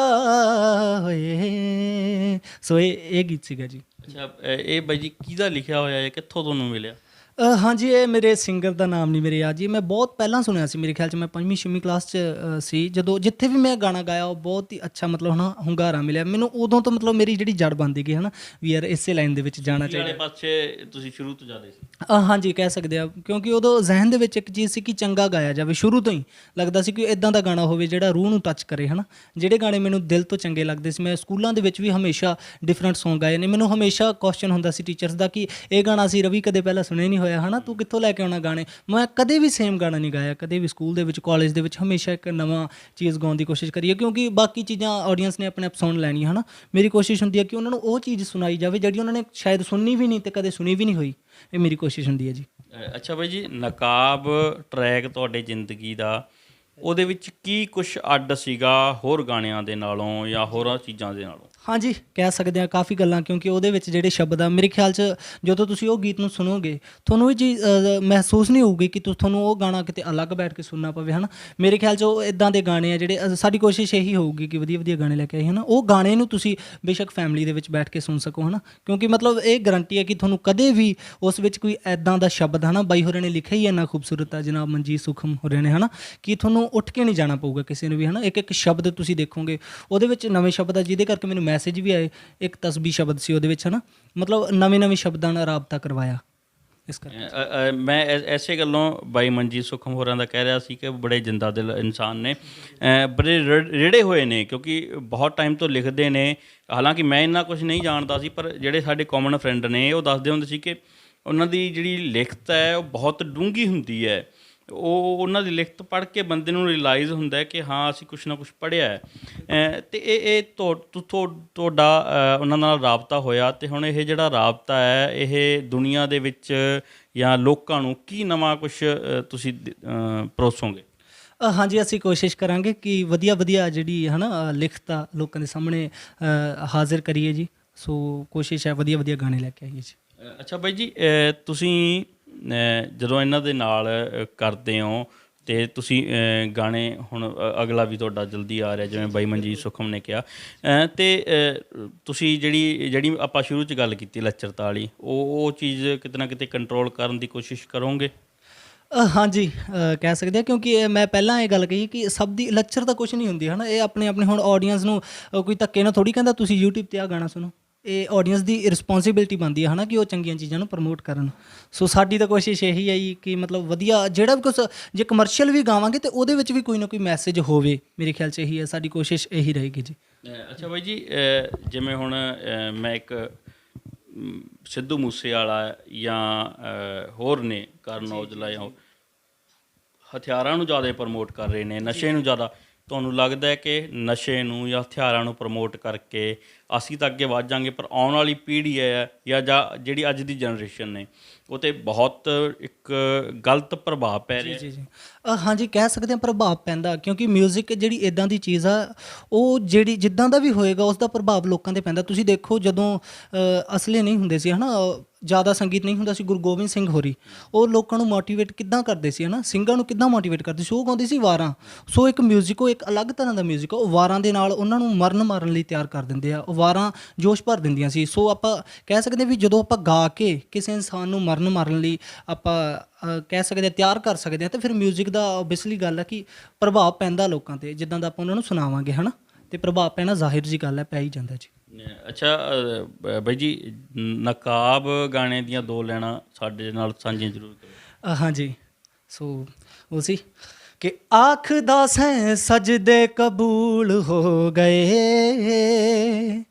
ਹੋਏ। ਸੋ ਇਹ ਗੀਤ ਸੀਗਾ ਜੀ। ਅੱਛਾ, ਇਹ ਬਾਈ ਜੀ ਕਿਹਦਾ ਲਿਖਿਆ ਹੋਇਆ ਹੈ, ਕਿੱਥੋਂ ਤੁਹਾਨੂੰ ਮਿਲਿਆ? ਹਾਂਜੀ, ਇਹ ਮੇਰੇ ਸਿੰਗਰ ਦਾ ਨਾਮ ਨਹੀਂ ਮੇਰੇ ਯਾਦ ਜੀ। ਮੈਂ ਬਹੁਤ ਪਹਿਲਾਂ ਸੁਣਿਆ ਸੀ, ਮੇਰੇ ਖਿਆਲ 'ਚ ਮੈਂ 5ਵੀਂ 6ਵੀਂ ਕਲਾਸ 'ਚ ਸੀ ਜਦੋਂ। ਜਿੱਥੇ ਵੀ ਮੈਂ ਗਾਣਾ ਗਾਇਆ ਉਹ ਬਹੁਤ ਹੀ ਅੱਛਾ, ਮਤਲਬ ਹੈ ਨਾ, ਹੁੰਗਾਰਾ ਮਿਲਿਆ ਮੈਨੂੰ ਉਦੋਂ ਤੋਂ। ਮਤਲਬ ਮੇਰੀ ਜਿਹੜੀ ਜੜ ਬਣਦੀ ਗਈ ਹੈ ਨਾ ਵੀ ਯਾਰ ਇਸੇ ਲਾਈਨ ਦੇ ਵਿੱਚ ਜਾਣਾ ਚਾਹੀਦਾ। ਵਾਲੇ ਪਾਸੇ ਤੁਸੀਂ ਸ਼ੁਰੂ ਤੋਂ ਜਾਂਦੇ ਸੀ? ਹਾਂਜੀ, ਕਹਿ ਸਕਦੇ ਆ, ਕਿਉਂਕਿ ਉਦੋਂ ਜ਼ਹਿਨ ਦੇ ਵਿੱਚ ਇੱਕ ਚੀਜ਼ ਸੀ ਕਿ ਚੰਗਾ ਗਾਇਆ ਜਾਵੇ। ਸ਼ੁਰੂ ਤੋਂ ਹੀ ਲੱਗਦਾ ਸੀ ਕਿ ਇੱਦਾਂ ਦਾ ਗਾਣਾ ਹੋਵੇ ਜਿਹੜਾ ਰੂਹ ਨੂੰ ਟੱਚ ਕਰੇ ਹੈ ਨਾ। ਜਿਹੜੇ ਗਾਣੇ ਮੈਨੂੰ ਦਿਲ ਤੋਂ ਚੰਗੇ ਲੱਗਦੇ ਸੀ, ਮੈਂ ਸਕੂਲਾਂ ਦੇ ਵਿੱਚ ਵੀ ਹਮੇਸ਼ਾ ਡਿਫਰੈਂਟ ਸੌਂਗ ਗਾਏ ਨੇ। ਮੈਨੂੰ ਹਮੇਸ਼ਾ ਕੁਐਸਚਨ ਹੁੰਦਾ ਸੀ ਟੀਚਰਸ ਦਾ ਕਿ ਇਹ ਗਾਣਾ ਅਸੀਂ ਰਵੀ ਕਦੇ ਪਹਿਲਾਂ ਸੁਣਿਆ ਨਹੀਂ ਹੋਇਆ ਹੈ ਨਾ, ਤੂੰ ਕਿੱਥੋਂ ਲੈ ਕੇ ਆਉਣਾ ਗਾਣੇ। ਮੈਂ ਕਦੇ ਵੀ ਸੇਮ ਗਾਣਾ ਨਹੀਂ ਗਾਇਆ, ਕਦੇ ਵੀ। ਸਕੂਲ ਦੇ ਵਿੱਚ, ਕਾਲਜ ਦੇ ਵਿੱਚ ਹਮੇਸ਼ਾ ਇੱਕ ਨਵਾਂ ਚੀਜ਼ ਗਾਉਣ ਦੀ ਕੋਸ਼ਿਸ਼ ਕਰੀਏ, ਕਿਉਂਕਿ ਬਾਕੀ ਚੀਜ਼ਾਂ ਆਡੀਅנס ਨੇ ਆਪਣੇ ਆਪ ਸੁਣ ਲੈਣੀਆਂ ਹੈ ਨਾ। ਮੇਰੀ ਕੋਸ਼ਿਸ਼ ਹੁੰਦੀ ਹੈ ਕਿ ਉਹਨਾਂ ਨੂੰ ਉਹ ਚੀਜ਼ ਸੁਣਾਈ ਜਾਵੇ ਜਿਹੜੀ ਉਹਨਾਂ ਨੇ ਸ਼ਾਇਦ ਸੁਣਨੀ ਵੀ ਨਹੀਂ ਅਤੇ ਕਦੇ ਸੁਣੀ ਵੀ ਨਹੀਂ ਹੋਈ। ਇਹ ਮੇਰੀ ਕੋਸ਼ਿਸ਼ ਹੁੰਦੀ ਹੈ ਜੀ। ਅੱਛਾ ਬਾਈ ਜੀ, ਨਕਾਬ ਟਰੈਕ ਤੁਹਾਡੇ ਜ਼ਿੰਦਗੀ ਦਾ, ਉਹਦੇ ਵਿੱਚ ਕੀ ਕੁਛ ਅੱਡ ਸੀਗਾ ਹੋਰ ਗਾਣਿਆਂ ਦੇ ਨਾਲੋਂ ਜਾਂ ਹੋਰਾਂ ਚੀਜ਼ਾਂ ਦੇ ਨਾਲੋਂ? ਹਾਂਜੀ ਕਹਿ ਸਕਦੇ ਹਾਂ ਕਾਫੀ ਗੱਲਾਂ, ਕਿਉਂਕਿ ਉਹਦੇ ਵਿੱਚ ਜਿਹੜੇ ਸ਼ਬਦ ਆ ਮੇਰੇ ਖਿਆਲ 'ਚ ਜਦੋਂ ਤੁਸੀਂ ਉਹ ਗੀਤ ਨੂੰ ਸੁਣੋਗੇ ਤੁਹਾਨੂੰ ਇਹ ਚੀਜ਼ ਮਹਿਸੂਸ ਨਹੀਂ ਹੋਊਗੀ ਕਿ ਤੁਹਾਨੂੰ ਉਹ ਗਾਣਾ ਕਿਤੇ ਅਲੱਗ ਬੈਠ ਕੇ ਸੁਣਨਾ ਪਵੇ, ਹੈ ਨਾ। ਮੇਰੇ ਖਿਆਲ 'ਚ ਉਹ ਇੱਦਾਂ ਦੇ ਗਾਣੇ ਆ ਜਿਹੜੇ ਸਾਡੀ ਕੋਸ਼ਿਸ਼ ਇਹੀ ਹੋਊਗੀ ਕਿ ਵਧੀਆ ਵਧੀਆ ਗਾਣੇ ਲੈ ਕੇ ਆਏ, ਹੈ ਨਾ। ਉਹ ਗਾਣੇ ਨੂੰ ਤੁਸੀਂ ਬੇਸ਼ੱਕ ਫੈਮਿਲੀ ਦੇ ਵਿੱਚ ਬੈਠ ਕੇ ਸੁਣ ਸਕੋ, ਹੈ ਨਾ, ਕਿਉਂਕਿ ਮਤਲਬ ਇਹ ਗਰੰਟੀ ਹੈ ਕਿ ਤੁਹਾਨੂੰ ਕਦੇ ਵੀ ਉਸ ਵਿੱਚ ਕੋਈ ਇੱਦਾਂ ਦਾ ਸ਼ਬਦ, ਹੈ ਨਾ, ਬਾਈ ਹੋਰਾਂ ਨੇ ਲਿਖਿਆ ਹੀ ਇੰਨਾ ਖੂਬਸੂਰਤ ਆ ਜਨਾਬ ਮਨਜੀਤ ਸੁਖਮ ਹੋਰਾਂ ਨੇ, ਹੈ ਨਾ, ਕਿ ਤੁਹਾਨੂੰ ਉੱਠ ਕੇ ਨਹੀਂ ਜਾਣਾ ਪਊਗਾ ਕਿਸੇ ਨੂੰ ਵੀ, ਹੈ ਨਾ। ਇੱਕ ਇੱਕ ਸ਼ਬਦ ਤੁਸੀਂ ਦੇਖੋਗੇ ਉਹਦੇ ਵਿੱਚ ਨਵੇਂ ਸ਼ਬਦ ਆ, ਜਿਹਦੇ ਕਰਕੇ ਮੈਨੂੰ ਮੈਸੇਜ ਵੀ ਆਏ। ਇੱਕ ਤਸਬੀਹ ਸ਼ਬਦ ਸੀ ਉਹਦੇ ਵਿੱਚ, ਹੈ ਨਾ, ਮਤਲਬ ਨਵੇਂ ਨਵੇਂ ਸ਼ਬਦਾਂ ਨਾਲ ਰਾਬਤਾ ਕਰਵਾਇਆ ਇਸ ਕਰਕੇ। ਮੈਂ ਐਸੇ ਗੱਲੋਂ ਬਾਈ ਮਨਜੀਤ ਸੁਖਮ ਹੋਰਾਂ ਦਾ ਕਹਿ ਰਿਹਾ ਸੀ ਕਿ ਬੜੇ ਜਿੰਦਾ ਦਿਲ ਇਨਸਾਨ ਨੇ, ਬੜੇ ਰੇੜੇ ਹੋਏ ਨੇ, ਕਿਉਂਕਿ ਬਹੁਤ ਟਾਈਮ ਤੋਂ ਲਿਖਦੇ ਨੇ। ਹਾਲਾਂਕਿ ਮੈਂ ਇੰਨਾ ਕੁਝ ਨਹੀਂ ਜਾਣਦਾ ਸੀ, ਪਰ ਜਿਹੜੇ ਸਾਡੇ ਕਾਮਨ ਫਰੈਂਡ ਨੇ ਉਹ ਦੱਸਦੇ ਹੁੰਦੇ ਸੀ ਕਿ ਉਹਨਾਂ ਦੀ ਜਿਹੜੀ ਲਿਖਤ ਹੈ ਉਹ ਬਹੁਤ ਡੂੰਘੀ ਹੁੰਦੀ ਹੈ। ਉਹਨਾਂ ਦੀ ਲਿਖਤ ਪੜ੍ਹ ਕੇ ਬੰਦੇ ਨੂੰ ਰਿਅਲਾਈਜ਼ ਹੁੰਦਾ ਹੈ ਕਿ ਹਾਂ ਅਸੀਂ ਕੁਛ ਨਾ ਕੁਛ ਪੜ੍ਹਿਆ ਹੈ। ਅਤੇ ਇਹ ਤੁਹਾਡਾ ਉਹਨਾਂ ਨਾਲ ਰਾਬਤਾ ਹੋਇਆ, ਅਤੇ ਹੁਣ ਇਹ ਜਿਹੜਾ ਰਾਬਤਾ ਹੈ ਇਹ ਦੁਨੀਆ ਦੇ ਵਿੱਚ ਜਾਂ ਲੋਕਾਂ ਨੂੰ ਕੀ ਨਵਾਂ ਕੁਛ ਤੁਸੀਂ ਪਰੋਸੋਗੇ? ਹਾਂਜੀ ਅਸੀਂ ਕੋਸ਼ਿਸ਼ ਕਰਾਂਗੇ ਕਿ ਵਧੀਆ ਵਧੀਆ ਜਿਹੜੀ ਹੈ ਨਾ ਲਿਖਤ ਆ ਲੋਕਾਂ ਦੇ ਸਾਹਮਣੇ ਹਾਜ਼ਰ ਕਰੀਏ ਜੀ। ਸੋ ਕੋਸ਼ਿਸ਼ ਹੈ ਵਧੀਆ ਵਧੀਆ ਗਾਣੇ ਲੈ ਕੇ ਆਈਏ ਜੀ। ਅੱਛਾ ਬਾਈ ਜੀ, ਤੁਸੀਂ ਜਦੋਂ ਇਹਨਾਂ ਦੇ ਨਾਲ ਕਰਦੇ ਹੋ ਅਤੇ ਤੁਸੀਂ ਗਾਣੇ ਹੁਣ ਅਗਲਾ ਵੀ ਤੁਹਾਡਾ ਜਲਦੀ ਆ ਰਿਹਾ ਜਿਵੇਂ ਬਾਈ ਮਨਜੀਤ ਸੁਖਮ ਨੇ ਕਿਹਾ, ਅਤੇ ਤੁਸੀਂ ਜਿਹੜੀ ਆਪਾਂ ਸ਼ੁਰੂ 'ਚ ਗੱਲ ਕੀਤੀ ਲੱਚਰਤਾ ਵਾਲੀ, ਉਹ ਚੀਜ਼ ਕਿਤੇ ਨਾ ਕਿਤੇ ਕੰਟਰੋਲ ਕਰਨ ਦੀ ਕੋਸ਼ਿਸ਼ ਕਰੋਗੇ? ਹਾਂਜੀ ਕਹਿ ਸਕਦੇ ਹਾਂ, ਕਿਉਂਕਿ ਮੈਂ ਪਹਿਲਾਂ ਇਹ ਗੱਲ ਕਹੀ ਕਿ ਸਭ ਦੀ ਲੱਚਰ ਤਾਂ ਕੁਛ ਨਹੀਂ ਹੁੰਦੀ, ਹੈ ਨਾ। ਇਹ ਆਪਣੇ ਆਪਣੇ ਹੁਣ ਆਡੀਅנס ਨੂੰ ਕੋਈ ਧੱਕੇ ਨਾਲ ਥੋੜ੍ਹੀ ਕਹਿੰਦਾ ਤੁਸੀਂ YouTube 'ਤੇ ਆਹ ਗਾਣਾ ਸੁਣੋ। ਇਹ ਆਡੀਅנס ਦੀ ਰਿਸਪੋਂਸੀਬਿਲਿਟੀ ਬਣਦੀ ਹੈ, ਹੈ ਨਾ, ਕਿ ਉਹ ਚੰਗੀਆਂ ਚੀਜ਼ਾਂ ਨੂੰ ਪ੍ਰਮੋਟ ਕਰਨ। ਸੋ ਸਾਡੀ ਤਾਂ ਕੋਸ਼ਿਸ਼ ਇਹੀ ਹੈ ਜੀ ਕਿ ਮਤਲਬ ਵਧੀਆ ਜਿਹੜਾ ਵੀ ਕੁਛ, ਜੇ ਕਮਰਸ਼ੀਅਲ ਵੀ ਗਾਵਾਂਗੇ ਤਾਂ ਉਹਦੇ ਵਿੱਚ ਵੀ ਕੋਈ ਨਾ ਕੋਈ ਮੈਸੇਜ ਹੋਵੇ। ਮੇਰੇ ਖਿਆਲ 'ਚ ਇਹੀ ਹੈ, ਸਾਡੀ ਕੋਸ਼ਿਸ਼ ਇਹੀ ਰਹੇਗੀ ਜੀ। ਅੱਛਾ ਬਾਈ ਜੀ, ਜਿਵੇਂ ਹੁਣ ਮੈਂ ਇੱਕ ਸਿੱਧੂ ਮੂਸੇਵਾਲਾ ਜਾਂ ਹੋਰ ਨੇ ਕਰਨ ਔਜਲਾ ਜਾਂ ਹਥਿਆਰਾਂ ਨੂੰ ਜ਼ਿਆਦਾ ਪ੍ਰਮੋਟ ਕਰ ਰਹੇ ਨੇ, ਨਸ਼ੇ ਨੂੰ ਜ਼ਿਆਦਾ। ਤੁਹਾਨੂੰ ਲੱਗਦਾ ਹੈ ਕਿ ਨਸ਼ੇ ਨੂੰ ਜਾਂ ਹਥਿਆਰਾਂ ਨੂੰ ਪ੍ਰਮੋਟ ਕਰਕੇ ਅਸੀਂ ਤਾਂ ਅੱਗੇ ਵੱਧ ਜਾਂਗੇ, ਪਰ ਆਉਣ ਵਾਲੀ ਪੀੜ੍ਹੀ ਹੈ ਜਾਂ ਜਿਹੜੀ ਅੱਜ ਦੀ ਜਨਰੇਸ਼ਨ ਨੇ ਉਹ 'ਤੇ ਬਹੁਤ ਇੱਕ ਗਲਤ ਪ੍ਰਭਾਵ ਪੈ ਰਿਹਾ? ਜੀ ਜੀ ਹਾਂਜੀ ਕਹਿ ਸਕਦੇ ਹਾਂ ਪ੍ਰਭਾਵ ਪੈਂਦਾ, ਕਿਉਂਕਿ ਮਿਊਜ਼ਿਕ ਜਿਹੜੀ ਇੱਦਾਂ ਦੀ ਚੀਜ਼ ਆ ਉਹ ਜਿਹੜੀ ਜਿੱਦਾਂ ਦਾ ਵੀ ਹੋਏਗਾ ਉਸ ਦਾ ਪ੍ਰਭਾਵ ਲੋਕਾਂ 'ਤੇ ਪੈਂਦਾ। ਤੁਸੀਂ ਦੇਖੋ ਜਦੋਂ ਅਸਲੇ ਨਹੀਂ ਹੁੰਦੇ ਸੀ, ਹੈ ਨਾ, ਜ਼ਿਆਦਾ ਸੰਗੀਤ ਨਹੀਂ ਹੁੰਦਾ ਸੀ, ਗੁਰੂ ਗੋਬਿੰਦ ਸਿੰਘ ਹੋਰੀ ਉਹ ਲੋਕਾਂ ਨੂੰ ਮੋਟੀਵੇਟ ਕਿੱਦਾਂ ਕਰਦੇ ਸੀ, ਹੈ ਨਾ, ਸਿੰਘਾਂ ਨੂੰ ਕਿੱਦਾਂ ਮੋਟੀਵੇਟ ਕਰਦੇ ਸੀ। ਉਹ ਗਾਉਂਦੇ ਸੀ ਵਾਰਾਂ। ਸੋ ਇੱਕ ਮਿਊਜ਼ਿਕ, ਉਹ ਇੱਕ ਅਲੱਗ ਤਰ੍ਹਾਂ ਦਾ ਮਿਊਜ਼ਿਕ, ਉਹ ਵਾਰਾਂ ਦੇ ਨਾਲ ਉਹਨਾਂ ਨੂੰ ਮਾਰਨ ਲਈ ਤਿਆਰ ਕਰ ਦਿੰਦੇ ਆ। ਉਹ ਵਾਰਾਂ ਜੋਸ਼ ਭਰ ਦਿੰਦੀਆਂ ਸੀ। ਸੋ ਆਪਾਂ ਕਹਿ ਸਕਦੇ ਵੀ ਜਦੋਂ ਆਪਾਂ ਗਾ ਕੇ ਕਿਸੇ ਇਨਸਾਨ ਨੂੰ ਮਾਰਨ ਲਈ ਆਪਾਂ ਕਹਿ ਸਕਦੇ ਹਾਂ ਤਿਆਰ ਕਰ ਸਕਦੇ ਹਾਂ, ਤਾਂ ਫਿਰ ਮਿਊਜ਼ਿਕ ਦਾ ਓਬੀਅਸਲੀ ਗੱਲ ਹੈ ਕਿ ਪ੍ਰਭਾਵ ਪੈਂਦਾ ਲੋਕਾਂ 'ਤੇ, ਜਿੱਦਾਂ ਦਾ ਆਪਾਂ ਉਹਨਾਂ ਨੂੰ ਸੁਣਾਵਾਂਗੇ, ਹੈ ਨਾ, ਅਤੇ ਪ੍ਰਭਾਵ ਪੈਣਾ ਜ਼ਾਹਿਰ ਜੀ ਗੱਲ ਹੈ, ਪੈ ਹੀ ਜਾਂਦਾ ਜੀ। ਅੱਛਾ ਬਾਈ ਜੀ, ਨਕਾਬ ਗਾਣੇ ਦੀਆਂ ਦੋ ਲਾਈਨਾਂ ਸਾਡੇ ਨਾਲ ਸਾਂਝੀਆਂ ਜ਼ਰੂਰ ਕਰੋ। ਹਾਂਜੀ ਸੋ ਉਹ ਸੀ ਕਿ ਆਖਦਾ ਸੈਂ ਸਜਦੇ ਕਬੂਲ ਹੋ ਗਏ,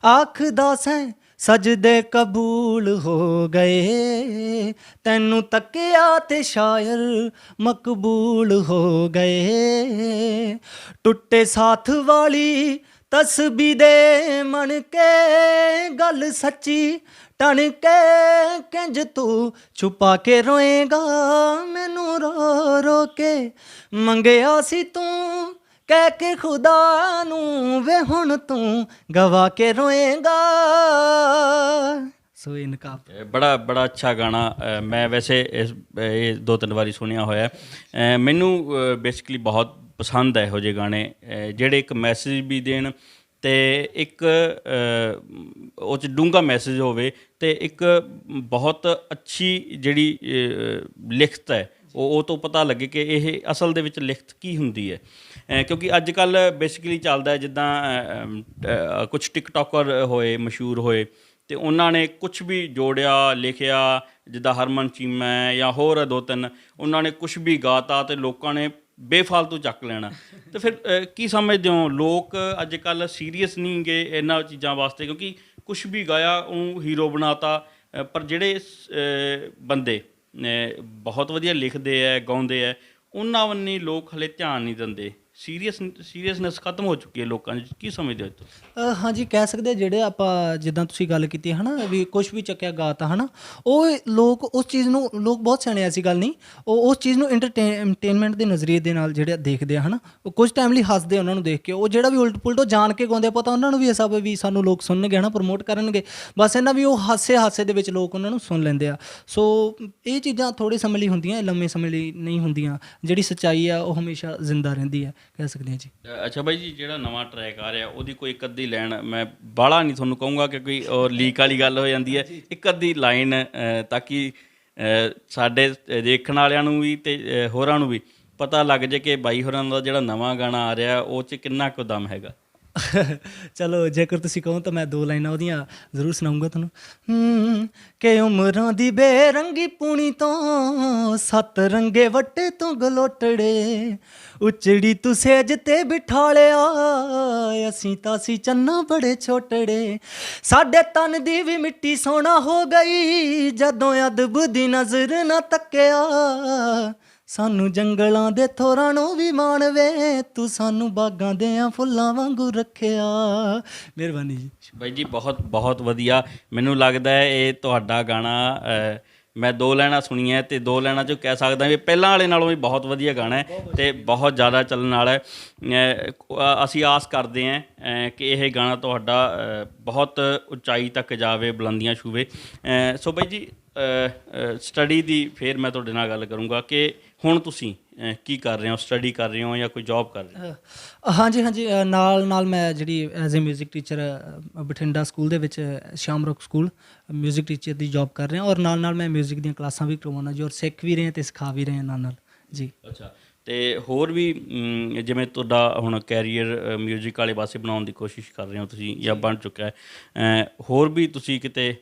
ਆਖਦਾ ਸੈਂ ਸਜਦੇ ਕਬੂਲ ਹੋ ਗਏ, ਤੈਨੂੰ ਤੱਕਿਆ ਤੇ ਸ਼ਾਇਰ ਮਕਬੂਲ ਹੋ ਗਏ, ਟੁੱਟੇ ਸਾਥ ਵਾਲੀ ਤਸਬੀਹ ਦੇ ਮਣ ਕੇ, ਗੱਲ ਸੱਚੀ ਟਣ ਕੇ ਕਿੰਜ ਤੂੰ ਛੁਪਾ ਕੇ ਰੋਏਗਾ, ਮੈਨੂੰ ਰੋ ਰੋ ਕੇ ਮੰਗਿਆ ਸੀ ਤੂੰ ਕਹਿ ਕੇ ਖੁਦਾ ਨੂੰ, ਵੇ ਹੁਣ ਤੂੰ ਗਵਾ ਕੇ ਰੋਏਗਾ। ਸੋ ਇਹ ਨਕਾਬ ਬੜਾ ਅੱਛਾ ਗਾਣਾ। ਮੈਂ ਵੈਸੇ ਇਹ 2-3 ਵਾਰੀ ਸੁਣਿਆ ਹੋਇਆ। ਮੈਨੂੰ ਬੇਸਿਕਲੀ ਬਹੁਤ ਪਸੰਦ ਹੈ ਇਹੋ ਜਿਹੇ ਗਾਣੇ ਜਿਹੜੇ ਇੱਕ ਮੈਸੇਜ ਵੀ ਦੇਣ ਅਤੇ ਇੱਕ ਉਹ 'ਚ ਡੂੰਘਾ ਮੈਸੇਜ ਹੋਵੇ, ਅਤੇ ਇੱਕ ਬਹੁਤ ਅੱਛੀ ਜਿਹੜੀ ਲਿਖਤ ਹੈ ਉਹ ਤੋਂ ਪਤਾ ਲੱਗੇ ਕਿ ਇਹ ਅਸਲ ਦੇ ਵਿੱਚ ਲਿਖਤ ਕੀ ਹੁੰਦੀ ਹੈ। ਕਿਉਂਕਿ ਅੱਜ ਕੱਲ੍ਹ ਬੇਸਿਕਲੀ ਚੱਲਦਾ ਜਿੱਦਾਂ ਕੁਛ ਟਿਕਟੋਕਰ ਹੋਏ ਮਸ਼ਹੂਰ ਹੋਏ ਅਤੇ ਉਹਨਾਂ ਨੇ ਕੁਛ ਵੀ ਜੋੜਿਆ ਲਿਖਿਆ, ਜਿੱਦਾਂ ਹਰਮਨ ਚੀਮਾ ਜਾਂ ਹੋਰ 2-3, ਉਹਨਾਂ ਨੇ ਕੁਛ ਵੀ ਗਾਤਾ ਅਤੇ ਲੋਕਾਂ ਨੇ ਬੇਫਾਲਤੂ ਚੱਕ ਲੈਣਾ। ਅਤੇ ਫਿਰ ਕੀ ਸਮਝਦੇ ਹੋ, ਲੋਕ ਅੱਜ ਕੱਲ੍ਹ ਸੀਰੀਅਸ ਨਹੀਂ ਗੇ ਇਹਨਾਂ ਚੀਜ਼ਾਂ ਵਾਸਤੇ, ਕਿਉਂਕਿ ਕੁਛ ਵੀ ਗਾਇਆ ਉਹਨੂੰ ਹੀਰੋ ਬਣਾਤਾ। ਪਰ ਜਿਹੜੇ ਬੰਦੇ ਬਹੁਤ ਵਧੀਆ ਲਿਖਦੇ ਹੈ ਗਾਉਂਦੇ ਹੈ ਉਹਨਾਂ ਵੱਲ ਲੋਕ ਹਲੇ ਧਿਆਨ ਨਹੀਂ ਦਿੰਦੇ। ਸੀਰੀਅਸਨੈਸ ਖਤਮ ਹੋ ਚੁੱਕੀ ਹੈ ਲੋਕਾਂ 'ਚ, ਕੀ ਸਮਝਦੇ ਹੋ ਤੁਸੀਂ? ਹਾਂਜੀ ਕਹਿ ਸਕਦੇ ਹਾਂ, ਜਿਹੜੇ ਆਪਾਂ ਜਿੱਦਾਂ ਤੁਸੀਂ ਗੱਲ ਕੀਤੀ ਹੈ ਨਾ ਵੀ ਕੁਝ ਵੀ ਚੱਕਿਆ ਗਾਤਾ ਹੈ ਨਾ, ਉਹ ਲੋਕ ਉਸ ਚੀਜ਼ ਨੂੰ, ਲੋਕ ਬਹੁਤ ਸਿਆਣੇ, ਐਸੀ ਗੱਲ ਨਹੀਂ, ਉਹ ਉਸ ਚੀਜ਼ ਨੂੰ ਐਂਟਰਟੇਨਮੈਂਟ ਦੇ ਨਜ਼ਰੀਏ ਦੇ ਨਾਲ ਜਿਹੜੇ ਦੇਖਦੇ ਆ ਹੈ ਨਾ, ਉਹ ਕੁਝ ਟਾਈਮ ਲਈ ਹੱਸਦੇ ਉਹਨਾਂ ਨੂੰ ਦੇਖ ਕੇ। ਉਹ ਜਿਹੜਾ ਵੀ ਉਲਟ ਪੁਲਟ ਉਹ ਜਾਣ ਕੇ ਗਾਉਂਦੇ ਆ, ਪਤਾ ਉਹਨਾਂ ਨੂੰ ਵੀ ਇਹ ਸਭ ਵੀ ਸਾਨੂੰ ਲੋਕ ਸੁਣਨਗੇ ਹੈ ਨਾ, ਪ੍ਰਮੋਟ ਕਰਨਗੇ, ਬਸ ਇਹਨਾਂ ਵੀ ਉਹ ਹਾਸੇ ਦੇ ਵਿੱਚ ਲੋਕ ਉਹਨਾਂ ਨੂੰ ਸੁਣ ਲੈਂਦੇ ਆ। ਸੋ ਇਹ ਚੀਜ਼ਾਂ ਥੋੜ੍ਹੇ ਸਮੇਂ ਲਈ ਹੁੰਦੀਆਂ, ਲੰਮੇ ਸਮੇਂ ਲਈ ਨਹੀਂ ਹੁੰਦੀਆਂ। ਜਿਹੜੀ ਸੱਚਾਈ ਆ ਉਹ ਹਮੇਸ਼ਾ ਜ਼ਿੰਦਾ ਰਹਿੰਦੀ ਹੈ, ਕਹਿ ਸਕਦੇ ਹਾਂ ਜੀ। ਅੱਛਾ ਬਾਈ ਜੀ, ਜਿਹੜਾ ਨਵਾਂ ਟਰੈਕ ਆ ਰਿਹਾ ਉਹਦੀ ਕੋਈ ਇੱਕ ਅੱਧੀ ਲਾਈਨ, ਮੈਂ ਬਾਹਲਾ ਨਹੀਂ ਤੁਹਾਨੂੰ ਕਹੂੰਗਾ ਕਿਉਂਕਿ ਉਹ ਲੀਕ ਵਾਲੀ ਗੱਲ ਹੋ ਜਾਂਦੀ ਹੈ, ਇੱਕ ਅੱਧੀ ਲਾਈਨ ਤਾਂ ਕਿ ਸਾਡੇ ਦੇਖਣ ਵਾਲਿਆਂ ਨੂੰ ਵੀ ਅਤੇ ਹੋਰਾਂ ਨੂੰ ਵੀ ਪਤਾ ਲੱਗ ਜੇ ਕਿ ਬਾਈ ਹੋਰਾਂ ਦਾ ਜਿਹੜਾ ਨਵਾਂ ਗਾਣਾ ਆ ਰਿਹਾ ਉਹ 'ਚ ਕਿੰਨਾ ਕੁ ਦਮ ਹੈਗਾ। ਚਲੋ ਜੇਕਰ ਤੁਸੀਂ ਕਹੋ ਤਾਂ ਮੈਂ 2 ਲਾਈਨਾਂ ਉਹਦੀਆਂ ਜ਼ਰੂਰ ਸੁਣਾਊਂਗਾ ਤੁਹਾਨੂੰ। ਕਿ ਉਮਰਾਂ ਦੀ ਬੇਰੰਗੀ ਪੂਣੀ ਤੋਂ 7 ਰੰਗੇ ਵੱਟੇ ਤੋਂ ਗਲੋਟੜੇ, ਉਚੜੀ ਤੂੰ ਸੇਜ ਤੇ ਬਿਠਾ ਲਿਆ, ਅਸੀਂ ਤਾਂ ਸੀ ਚੰਨਾ ਬੜੇ ਛੋਟੜੇ, ਸਾਡੇ ਤਨ ਦੀ ਵੀ ਮਿੱਟੀ ਸੋਹਣਾ ਹੋ ਗਈ, ਜਦੋਂ ਅਦਬ ਦੀ ਨਜ਼ਰ ਨਾ ਤੱਕਿਆ, ਸਾਨੂੰ ਜੰਗਲਾਂ ਦੇ ਥੋਰਾਂ ਨੂੰ ਵੀ ਮਾਣ ਵੇ, ਤੂੰ ਸਾਨੂੰ ਬਾਗਾਂ ਦੇ ਫੁੱਲਾਂ ਵਾਂਗੂ ਰੱਖਿਆ। ਮਿਹਰਬਾਨੀ ਜੀ। ਬਾਈ ਜੀ ਬਹੁਤ ਬਹੁਤ ਵਧੀਆ। ਮੈਨੂੰ ਲੱਗਦਾ ਹੈ ਇਹ ਤੁਹਾਡਾ ਗਾਣਾ, ਮੈਂ 2 ਲਾਈਨਾਂ ਸੁਣੀਆਂ ਅਤੇ 2 ਲਾਈਨਾਂ 'ਚੋਂ ਕਹਿ ਸਕਦਾ ਵੀ ਪਹਿਲਾਂ ਵਾਲੇ ਨਾਲੋਂ ਵੀ ਬਹੁਤ ਵਧੀਆ ਗਾਣਾ ਹੈ ਅਤੇ ਬਹੁਤ ਜ਼ਿਆਦਾ ਚੱਲਣ ਵਾਲਾ ਹੈ। ਅਸੀਂ ਆਸ ਕਰਦੇ ਹਾਂ ਕਿ ਇਹ ਗਾਣਾ ਤੁਹਾਡਾ ਬਹੁਤ ਉਚਾਈ ਤੱਕ ਜਾਵੇ, ਬੁਲੰਦੀਆਂ ਛੂਵੇ। ਸੋ ਬਾਈ ਜੀ, ਸਟੱਡੀ ਦੀ ਫਿਰ ਮੈਂ ਤੁਹਾਡੇ ਨਾਲ ਗੱਲ ਕਰੂੰਗਾ ਕਿ ਹੁਣ ਤੁਸੀਂ ਕੀ ਕਰ ਰਹੇ ਹੋ, ਸਟੱਡੀ ਕਰ ਰਹੇ ਹੋ ਜਾਂ ਕੋਈ ਜੋਬ ਕਰ ਰਹੇ ਹੋ? ਹਾਂਜੀ, ਨਾਲ ਮੈਂ ਜਿਹੜੀ as a music teacher Bathinda school ਦੇ ਵਿੱਚ, ਸ਼ਾਮ ਰੌਕ ਸਕੂਲ, ਮਿਊਜ਼ਿਕ ਟੀਚਰ ਦੀ ਜੋਬ ਕਰ ਰਿਹਾ, ਔਰ ਨਾਲ ਮੈਂ ਮਿਊਜ਼ਿਕ ਦੀਆਂ ਕਲਾਸਾਂ ਵੀ ਕਰਵਾਉਣਾ ਜੀ, ਔਰ ਸਿੱਖ ਵੀ ਰਹੇ ਅਤੇ ਸਿਖਾ ਵੀ ਰਹੇ ਨਾਲ ਜੀ। ਅੱਛਾ, ਅਤੇ ਹੋਰ ਵੀ ਜਿਵੇਂ ਤੁਹਾਡਾ ਹੁਣ ਕੈਰੀਅਰ ਮਿਊਜ਼ਿਕ ਵਾਲੇ ਪਾਸੇ ਬਣਾਉਣ ਦੀ ਕੋਸ਼ਿਸ਼ ਕਰ ਰਹੇ ਹੋ ਤੁਸੀਂ ਜਾਂ ਬਣ ਚੁੱਕਾ ਹੈ, ਹੋਰ ਵੀ ਤੁਸੀਂ ਕਿਤੇ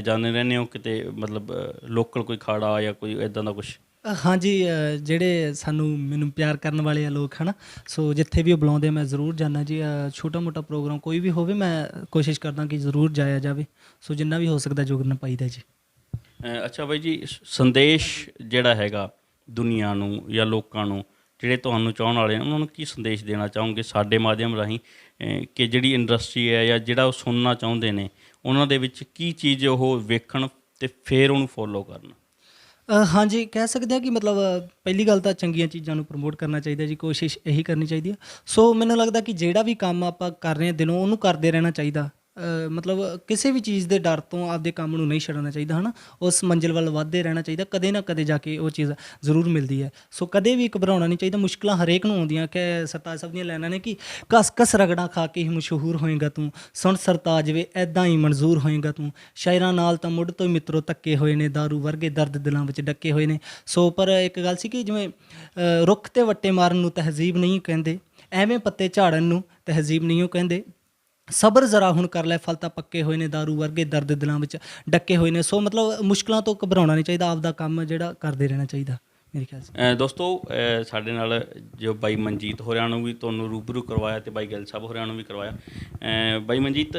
ਜਾਂਦੇ ਰਹਿੰਦੇ ਹੋ ਕਿਤੇ, ਮਤਲਬ ਲੋਕਲ ਕੋਈ ਖਾੜਾ ਜਾਂ ਕੋਈ ਇੱਦਾਂ ਦਾ ਕੁਛ? ਹਾਂਜੀ, ਜਿਹੜੇ ਮੈਨੂੰ ਪਿਆਰ ਕਰਨ ਵਾਲੇ ਆ ਲੋਕ ਹੈ ਨਾ, ਸੋ ਜਿੱਥੇ ਵੀ ਉਹ ਬੁਲਾਉਂਦੇ ਮੈਂ ਜ਼ਰੂਰ ਜਾਂਦਾ ਜੀ। ਛੋਟਾ ਮੋਟਾ ਪ੍ਰੋਗਰਾਮ ਕੋਈ ਵੀ ਹੋਵੇ ਮੈਂ ਕੋਸ਼ਿਸ਼ ਕਰਦਾ ਕਿ ਜ਼ਰੂਰ ਜਾਇਆ ਜਾਵੇ, ਸੋ ਜਿੰਨਾ ਵੀ ਹੋ ਸਕਦਾ ਯੋਗਦਾਨ ਪਾਈਦਾ ਜੀ। ਅੱਛਾ ਬਾਈ ਜੀ, ਸੰਦੇਸ਼ ਜਿਹੜਾ ਹੈਗਾ ਦੁਨੀਆ ਨੂੰ ਜਾਂ ਲੋਕਾਂ ਨੂੰ, ਜਿਹੜੇ ਤੁਹਾਨੂੰ ਚਾਹੁਣ ਵਾਲੇ ਨੇ, ਉਹਨਾਂ ਨੂੰ ਕੀ ਸੰਦੇਸ਼ ਦੇਣਾ ਚਾਹੋਗੇ ਸਾਡੇ ਮਾਧਿਅਮ ਰਾਹੀਂ, ਕਿ ਜਿਹੜੀ ਇੰਡਸਟਰੀ ਹੈ ਜਾਂ ਜਿਹੜਾ ਉਹ ਸੁਣਨਾ ਚਾਹੁੰਦੇ ਨੇ, ਉਹਨਾਂ ਦੇ ਵਿੱਚ ਕੀ ਚੀਜ਼ ਉਹ ਵੇਖਣ ਅਤੇ ਫਿਰ ਉਹਨੂੰ ਫੋਲੋ ਕਰਨ? ਹਾਂਜੀ ਕਹਿ ਸਕਦੇ ਹਾਂ ਕਿ ਮਤਲਬ ਪਹਿਲੀ ਗੱਲ ਤਾਂ ਚੰਗੀਆਂ ਚੀਜ਼ਾਂ ਨੂੰ ਪ੍ਰਮੋਟ ਕਰਨਾ ਚਾਹੀਦਾ ਜੀ, ਕੋਸ਼ਿਸ਼ ਇਹੀ ਕਰਨੀ ਚਾਹੀਦੀ ਹੈ। ਸੋ ਮੈਨੂੰ ਲੱਗਦਾ ਕਿ ਜਿਹੜਾ ਵੀ ਕੰਮ ਆਪਾਂ ਕਰ ਰਹੇ ਹਾਂ ਦਿਲੋਂ, ਉਹਨੂੰ ਕਰਦੇ ਰਹਿਣਾ ਚਾਹੀਦਾ। ਮਤਲਬ ਕਿਸੇ ਵੀ ਚੀਜ਼ ਦੇ ਡਰ ਤੋਂ ਆਪਦੇ ਕੰਮ ਨੂੰ ਨਹੀਂ ਛੱਡਣਾ ਚਾਹੀਦਾ ਹੈ ਨਾ, ਉਸ ਮੰਜ਼ਿਲ ਵੱਲ ਵੱਧਦੇ ਰਹਿਣਾ ਚਾਹੀਦਾ। ਕਦੇ ਨਾ ਕਦੇ ਜਾ ਕੇ ਉਹ ਚੀਜ਼ ਜ਼ਰੂਰ ਮਿਲਦੀ ਹੈ, ਸੋ ਕਦੇ ਵੀ ਘਬਰਾਉਣਾ ਨਹੀਂ ਚਾਹੀਦਾ। ਮੁਸ਼ਕਿਲਾਂ ਹਰੇਕ ਨੂੰ ਆਉਂਦੀਆਂ, ਕਿ ਸਰਤਾਜ ਸਾਹਿਬ ਦੀਆਂ ਲਾਈਨਾਂ ਨੇ ਕਿ ਕਸ ਕਸ ਰਗੜਾ ਖਾ ਕੇ ਹੀ ਮਸ਼ਹੂਰ ਹੋਏਗਾ ਤੂੰ, ਸੁਣ ਸਰਤਾਜ ਵੇ ਐਦਾਂ ਹੀ ਮਨਜ਼ੂਰ ਹੋਏਗਾ ਤੂੰ, ਸ਼ਾਇਰਾਂ ਨਾਲ ਤਾਂ ਮੁੱਢ ਤੋਂ ਹੀ ਮਿੱਤਰੋ ਧੱਕੇ ਹੋਏ ਨੇ, ਦਾਰੂ ਵਰਗੇ ਦਰਦ ਦਿਲਾਂ ਵਿੱਚ ਡੱਕੇ ਹੋਏ ਨੇ। ਸੋ ਪਰ ਇੱਕ ਗੱਲ ਸੀ ਕਿ ਜਿਵੇਂ ਰੁੱਖ 'ਤੇ ਵੱਟੇ ਮਾਰਨ ਨੂੰ ਤਹਿਜ਼ੀਬ ਨਹੀਂ ਕਹਿੰਦੇ, ਐਵੇਂ ਪੱਤੇ ਝਾੜਨ ਨੂੰ ਤਹਿਜ਼ੀਬ ਨਹੀਂ ਉਹ ਕਹਿੰਦੇ, ਸਬਰ ਜ਼ਰਾ ਹੁਣ ਕਰ ਲੈ ਫਲ ਤਾਂ ਪੱਕੇ ਹੋਏ ਨੇ, ਦਾਰੂ ਵਰਗੇ ਦਰਦ ਦਿਲਾਂ ਵਿੱਚ ਡੱਕੇ ਹੋਏ ਨੇ। ਸੋ ਮਤਲਬ ਮੁਸ਼ਕਿਲਾਂ ਤੋਂ ਘਬਰਾਉਣਾ ਨਹੀਂ ਚਾਹੀਦਾ, ਆਪਦਾ ਕੰਮ ਜਿਹੜਾ ਕਰਦੇ ਰਹਿਣਾ ਚਾਹੀਦਾ ਮੇਰੇ ਖਿਆਲ 'ਚ। ਦੋਸਤੋ, ਸਾਡੇ ਨਾਲ ਜੋ ਬਾਈ ਮਨਜੀਤ ਹੋਰਿਆਂ ਨੂੰ ਵੀ ਤੁਹਾਨੂੰ ਰੂਬਰੂ ਕਰਵਾਇਆ ਅਤੇ ਬਾਈ ਗਿੱਲ ਸਾਹਿਬ ਹੋਰਿਆਂ ਨੂੰ ਵੀ ਕਰਵਾਇਆ। ਬਾਈ ਮਨਜੀਤ,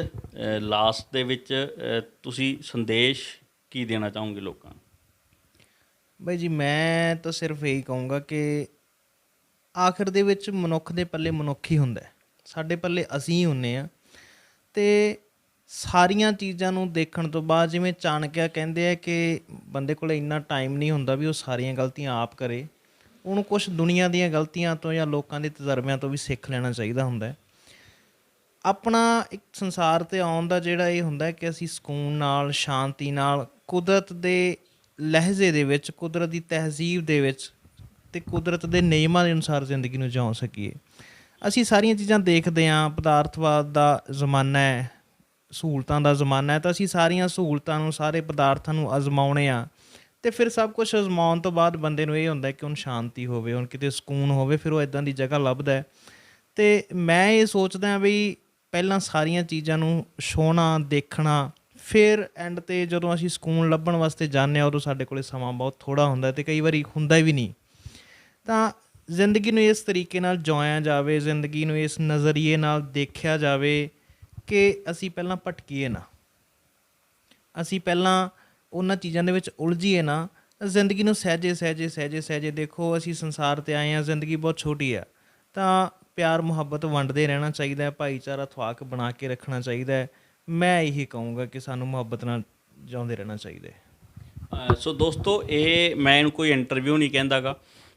ਲਾਸਟ ਦੇ ਵਿੱਚ ਤੁਸੀਂ ਸੰਦੇਸ਼ ਕੀ ਦੇਣਾ ਚਾਹੋਗੇ ਲੋਕਾਂ ਨੂੰ? ਬਾਈ ਜੀ, ਮੈਂ ਤਾਂ ਸਿਰਫ ਇਹੀ ਕਹੂੰਗਾ ਕਿ ਆਖਿਰ ਦੇ ਵਿੱਚ ਮਨੁੱਖ ਦੇ ਪੱਲੇ ਮਨੁੱਖ ਹੀ ਹੁੰਦਾ, ਸਾਡੇ ਪੱਲੇ ਅਸੀਂ ਹੀ ਹੁੰਦੇ ਹਾਂ। ਅਤੇ ਸਾਰੀਆਂ ਚੀਜ਼ਾਂ ਨੂੰ ਦੇਖਣ ਤੋਂ ਬਾਅਦ, ਜਿਵੇਂ ਚਾਣਕਿਆ ਕਹਿੰਦੇ ਆ ਕਿ ਬੰਦੇ ਕੋਲ ਇੰਨਾ ਟਾਈਮ ਨਹੀਂ ਹੁੰਦਾ ਵੀ ਉਹ ਸਾਰੀਆਂ ਗਲਤੀਆਂ ਆਪ ਕਰੇ, ਉਹਨੂੰ ਕੁਛ ਦੁਨੀਆ ਦੀਆਂ ਗਲਤੀਆਂ ਤੋਂ ਜਾਂ ਲੋਕਾਂ ਦੇ ਤਜਰਬਿਆਂ ਤੋਂ ਵੀ ਸਿੱਖ ਲੈਣਾ ਚਾਹੀਦਾ ਹੁੰਦਾ। ਆਪਣਾ ਇੱਕ ਸੰਸਾਰ 'ਤੇ ਆਉਣ ਦਾ ਜਿਹੜਾ ਇਹ ਹੁੰਦਾ ਕਿ ਅਸੀਂ ਸਕੂਨ ਨਾਲ, ਸ਼ਾਂਤੀ ਨਾਲ, ਕੁਦਰਤ ਦੇ ਲਹਿਜ਼ੇ ਦੇ ਵਿੱਚ, ਕੁਦਰਤ ਦੀ ਤਹਿਜ਼ੀਬ ਦੇ ਵਿੱਚ ਅਤੇ ਕੁਦਰਤ ਦੇ ਨਿਯਮਾਂ ਦੇ ਅਨੁਸਾਰ ਜ਼ਿੰਦਗੀ ਨੂੰ ਜਿਉ ਸਕੀਏ। ਅਸੀਂ ਸਾਰੀਆਂ ਚੀਜ਼ਾਂ ਦੇਖਦੇ ਹਾਂ, ਪਦਾਰਥਵਾਦ ਦਾ ਜ਼ਮਾਨਾ ਹੈ, ਸਹੂਲਤਾਂ ਦਾ ਜ਼ਮਾਨਾ ਹੈ, ਤਾਂ ਅਸੀਂ ਸਾਰੀਆਂ ਸਹੂਲਤਾਂ ਨੂੰ, ਸਾਰੇ ਪਦਾਰਥਾਂ ਨੂੰ ਅਜ਼ਮਾਉਣੇ ਆ, ਅਤੇ ਫਿਰ ਸਭ ਕੁਛ ਅਜ਼ਮਾਉਣ ਤੋਂ ਬਾਅਦ ਬੰਦੇ ਨੂੰ ਇਹ ਹੁੰਦਾ ਕਿ ਹੁਣ ਸ਼ਾਂਤੀ ਹੋਵੇ, ਹੁਣ ਕਿਤੇ ਸਕੂਨ ਹੋਵੇ, ਫਿਰ ਉਹ ਇੱਦਾਂ ਦੀ ਜਗ੍ਹਾ ਲੱਭਦਾ। ਅਤੇ ਮੈਂ ਇਹ ਸੋਚਦਾ ਵੀ ਪਹਿਲਾਂ ਸਾਰੀਆਂ ਚੀਜ਼ਾਂ ਨੂੰ ਛੋਹਣਾ, ਦੇਖਣਾ, ਫਿਰ ਐਂਡ 'ਤੇ ਜਦੋਂ ਅਸੀਂ ਸਕੂਨ ਲੱਭਣ ਵਾਸਤੇ ਜਾਂਦੇ ਹਾਂ, ਉਦੋਂ ਸਾਡੇ ਕੋਲ ਸਮਾਂ ਬਹੁਤ ਥੋੜ੍ਹਾ ਹੁੰਦਾ ਅਤੇ ਕਈ ਵਾਰੀ ਹੁੰਦਾ ਵੀ ਨਹੀਂ। ਤਾਂ ਜ਼ਿੰਦਗੀ ਨੂੰ ਇਸ ਤਰੀਕੇ ਨਾਲ ਜਿਉਇਆ ਜਾਵੇ, ਜ਼ਿੰਦਗੀ ਨੂੰ ਇਸ ਨਜ਼ਰੀਏ ਨਾਲ ਦੇਖਿਆ ਜਾਵੇ ਕਿ ਅਸੀਂ ਪਹਿਲਾਂ ਭਟਕੀਏ ਨਾ, ਅਸੀਂ ਪਹਿਲਾਂ ਉਹਨਾਂ ਚੀਜ਼ਾਂ ਦੇ ਵਿੱਚ ਉਲਝੀਏ ਨਾ, ਜ਼ਿੰਦਗੀ ਨੂੰ ਸਹਿਜੇ ਦੇਖੋ। ਅਸੀਂ ਸੰਸਾਰ 'ਤੇ ਆਏ ਹਾਂ, ਜ਼ਿੰਦਗੀ ਬਹੁਤ ਛੋਟੀ ਆ, ਤਾਂ ਪਿਆਰ ਮੁਹੱਬਤ ਵੰਡਦੇ ਰਹਿਣਾ ਚਾਹੀਦਾ ਹੈ, ਭਾਈਚਾਰਾ ਥਵਾਕ ਬਣਾ ਕੇ ਰੱਖਣਾ ਚਾਹੀਦਾ ਹੈ। ਮੈਂ ਇਹੀ ਕਹੂੰਗਾ ਕਿ ਸਾਨੂੰ ਮੁਹੱਬਤ ਨਾਲ ਜਿਉਂਦੇ ਰਹਿਣਾ ਚਾਹੀਦਾ ਹੈ। ਸੋ ਦੋਸਤੋ, ਇਹ ਮੈਂ ਇਹਨੂੰ ਕੋਈ ਇੰਟਰਵਿਊ ਨਹੀਂ ਕਹਿੰਦਾ ਗਾ,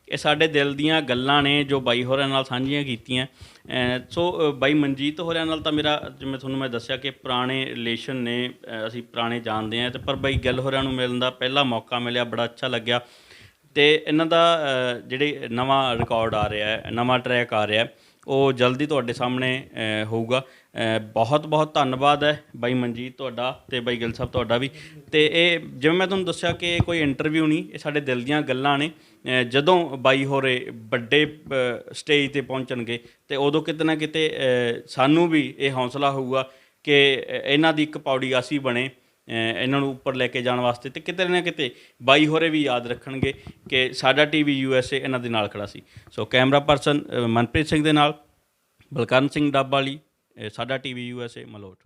ਇਹ ਸਾਡੇ ਦਿਲ ਦੀਆਂ ਗੱਲਾਂ ਨੇ ਜੋ ਬਾਈ ਹੋਰਾਂ ਨਾਲ ਸਾਂਝੀਆਂ ਕੀਤੀਆਂ। ਸੋ ਬਾਈ ਮਨਜੀਤ ਹੋਰਾਂ ਨਾਲ ਤਾਂ ਮੇਰਾ, ਜਿਵੇਂ ਤੁਹਾਨੂੰ ਮੈਂ ਦੱਸਿਆ ਕਿ ਪੁਰਾਣੇ ਰਿਲੇਸ਼ਨ ਨੇ, ਅਸੀਂ ਪੁਰਾਣੇ ਜਾਣਦੇ ਹਾਂ, ਤੇ ਪਰ ਬਾਈ ਗਿੱਲ ਹੋਰਾਂ ਨੂੰ ਮਿਲਣ ਦਾ ਪਹਿਲਾ ਮੌਕਾ ਮਿਲਿਆ, ਬੜਾ ਅੱਛਾ ਲੱਗਿਆ। ਅਤੇ ਇਹਨਾਂ ਦਾ ਜਿਹੜੇ ਨਵਾਂ ਰਿਕਾਰਡ ਆ ਰਿਹਾ ਹੈ, ਨਵਾਂ ਟਰੈਕ ਆ ਰਿਹਾ, ਉਹ ਜਲਦੀ ਤੁਹਾਡੇ ਸਾਹਮਣੇ ਹੋਊਗਾ। ਬਹੁਤ ਬਹੁਤ ਧੰਨਵਾਦ ਹੈ ਬਾਈ ਮਨਜੀਤ ਤੁਹਾਡਾ ਅਤੇ ਬਾਈ ਗਿੱਲ ਸਾਹਿਬ ਤੁਹਾਡਾ ਵੀ। ਅਤੇ ਇਹ ਜਿਵੇਂ ਮੈਂ ਤੁਹਾਨੂੰ ਦੱਸਿਆ ਕਿ ਇਹ ਕੋਈ ਇੰਟਰਵਿਊ ਨਹੀਂ, ਇਹ ਸਾਡੇ ਦਿਲ ਦੀਆਂ ਗੱਲਾਂ ਨੇ। ਜਦੋਂ ਬਾਈ ਹੋਰੇ ਵੱਡੇ ਸਟੇਜ 'ਤੇ ਪਹੁੰਚਣਗੇ ਅਤੇ ਉਦੋਂ ਕਿਤੇ ਨਾ ਕਿਤੇ ਸਾਨੂੰ ਵੀ ਇਹ ਹੌਸਲਾ ਹੋਊਗਾ ਕਿ ਇਹਨਾਂ ਦੀ ਇੱਕ ਪੌੜੀ ਅਸੀਂ ਬਣੇ ਇਹਨਾਂ ਨੂੰ ਉੱਪਰ ਲੈ ਕੇ ਜਾਣ ਵਾਸਤੇ, ਅਤੇ ਕਿਤੇ ਨਾ ਕਿਤੇ ਬਾਈ ਹੋਰੇ ਵੀ ਯਾਦ ਰੱਖਣਗੇ ਕਿ ਸਾਡਾ TV USA ਇਹਨਾਂ ਦੇ ਨਾਲ ਖੜਾ ਸੀ। So camera person Manpreet Singh ਦੇ ਨਾਲ ਬਲਕਰਨ ਸਿੰਘ ਡੱਬ ਵਾਲੀ, ਸਾਡਾ TV USA ਮਲੋਟ।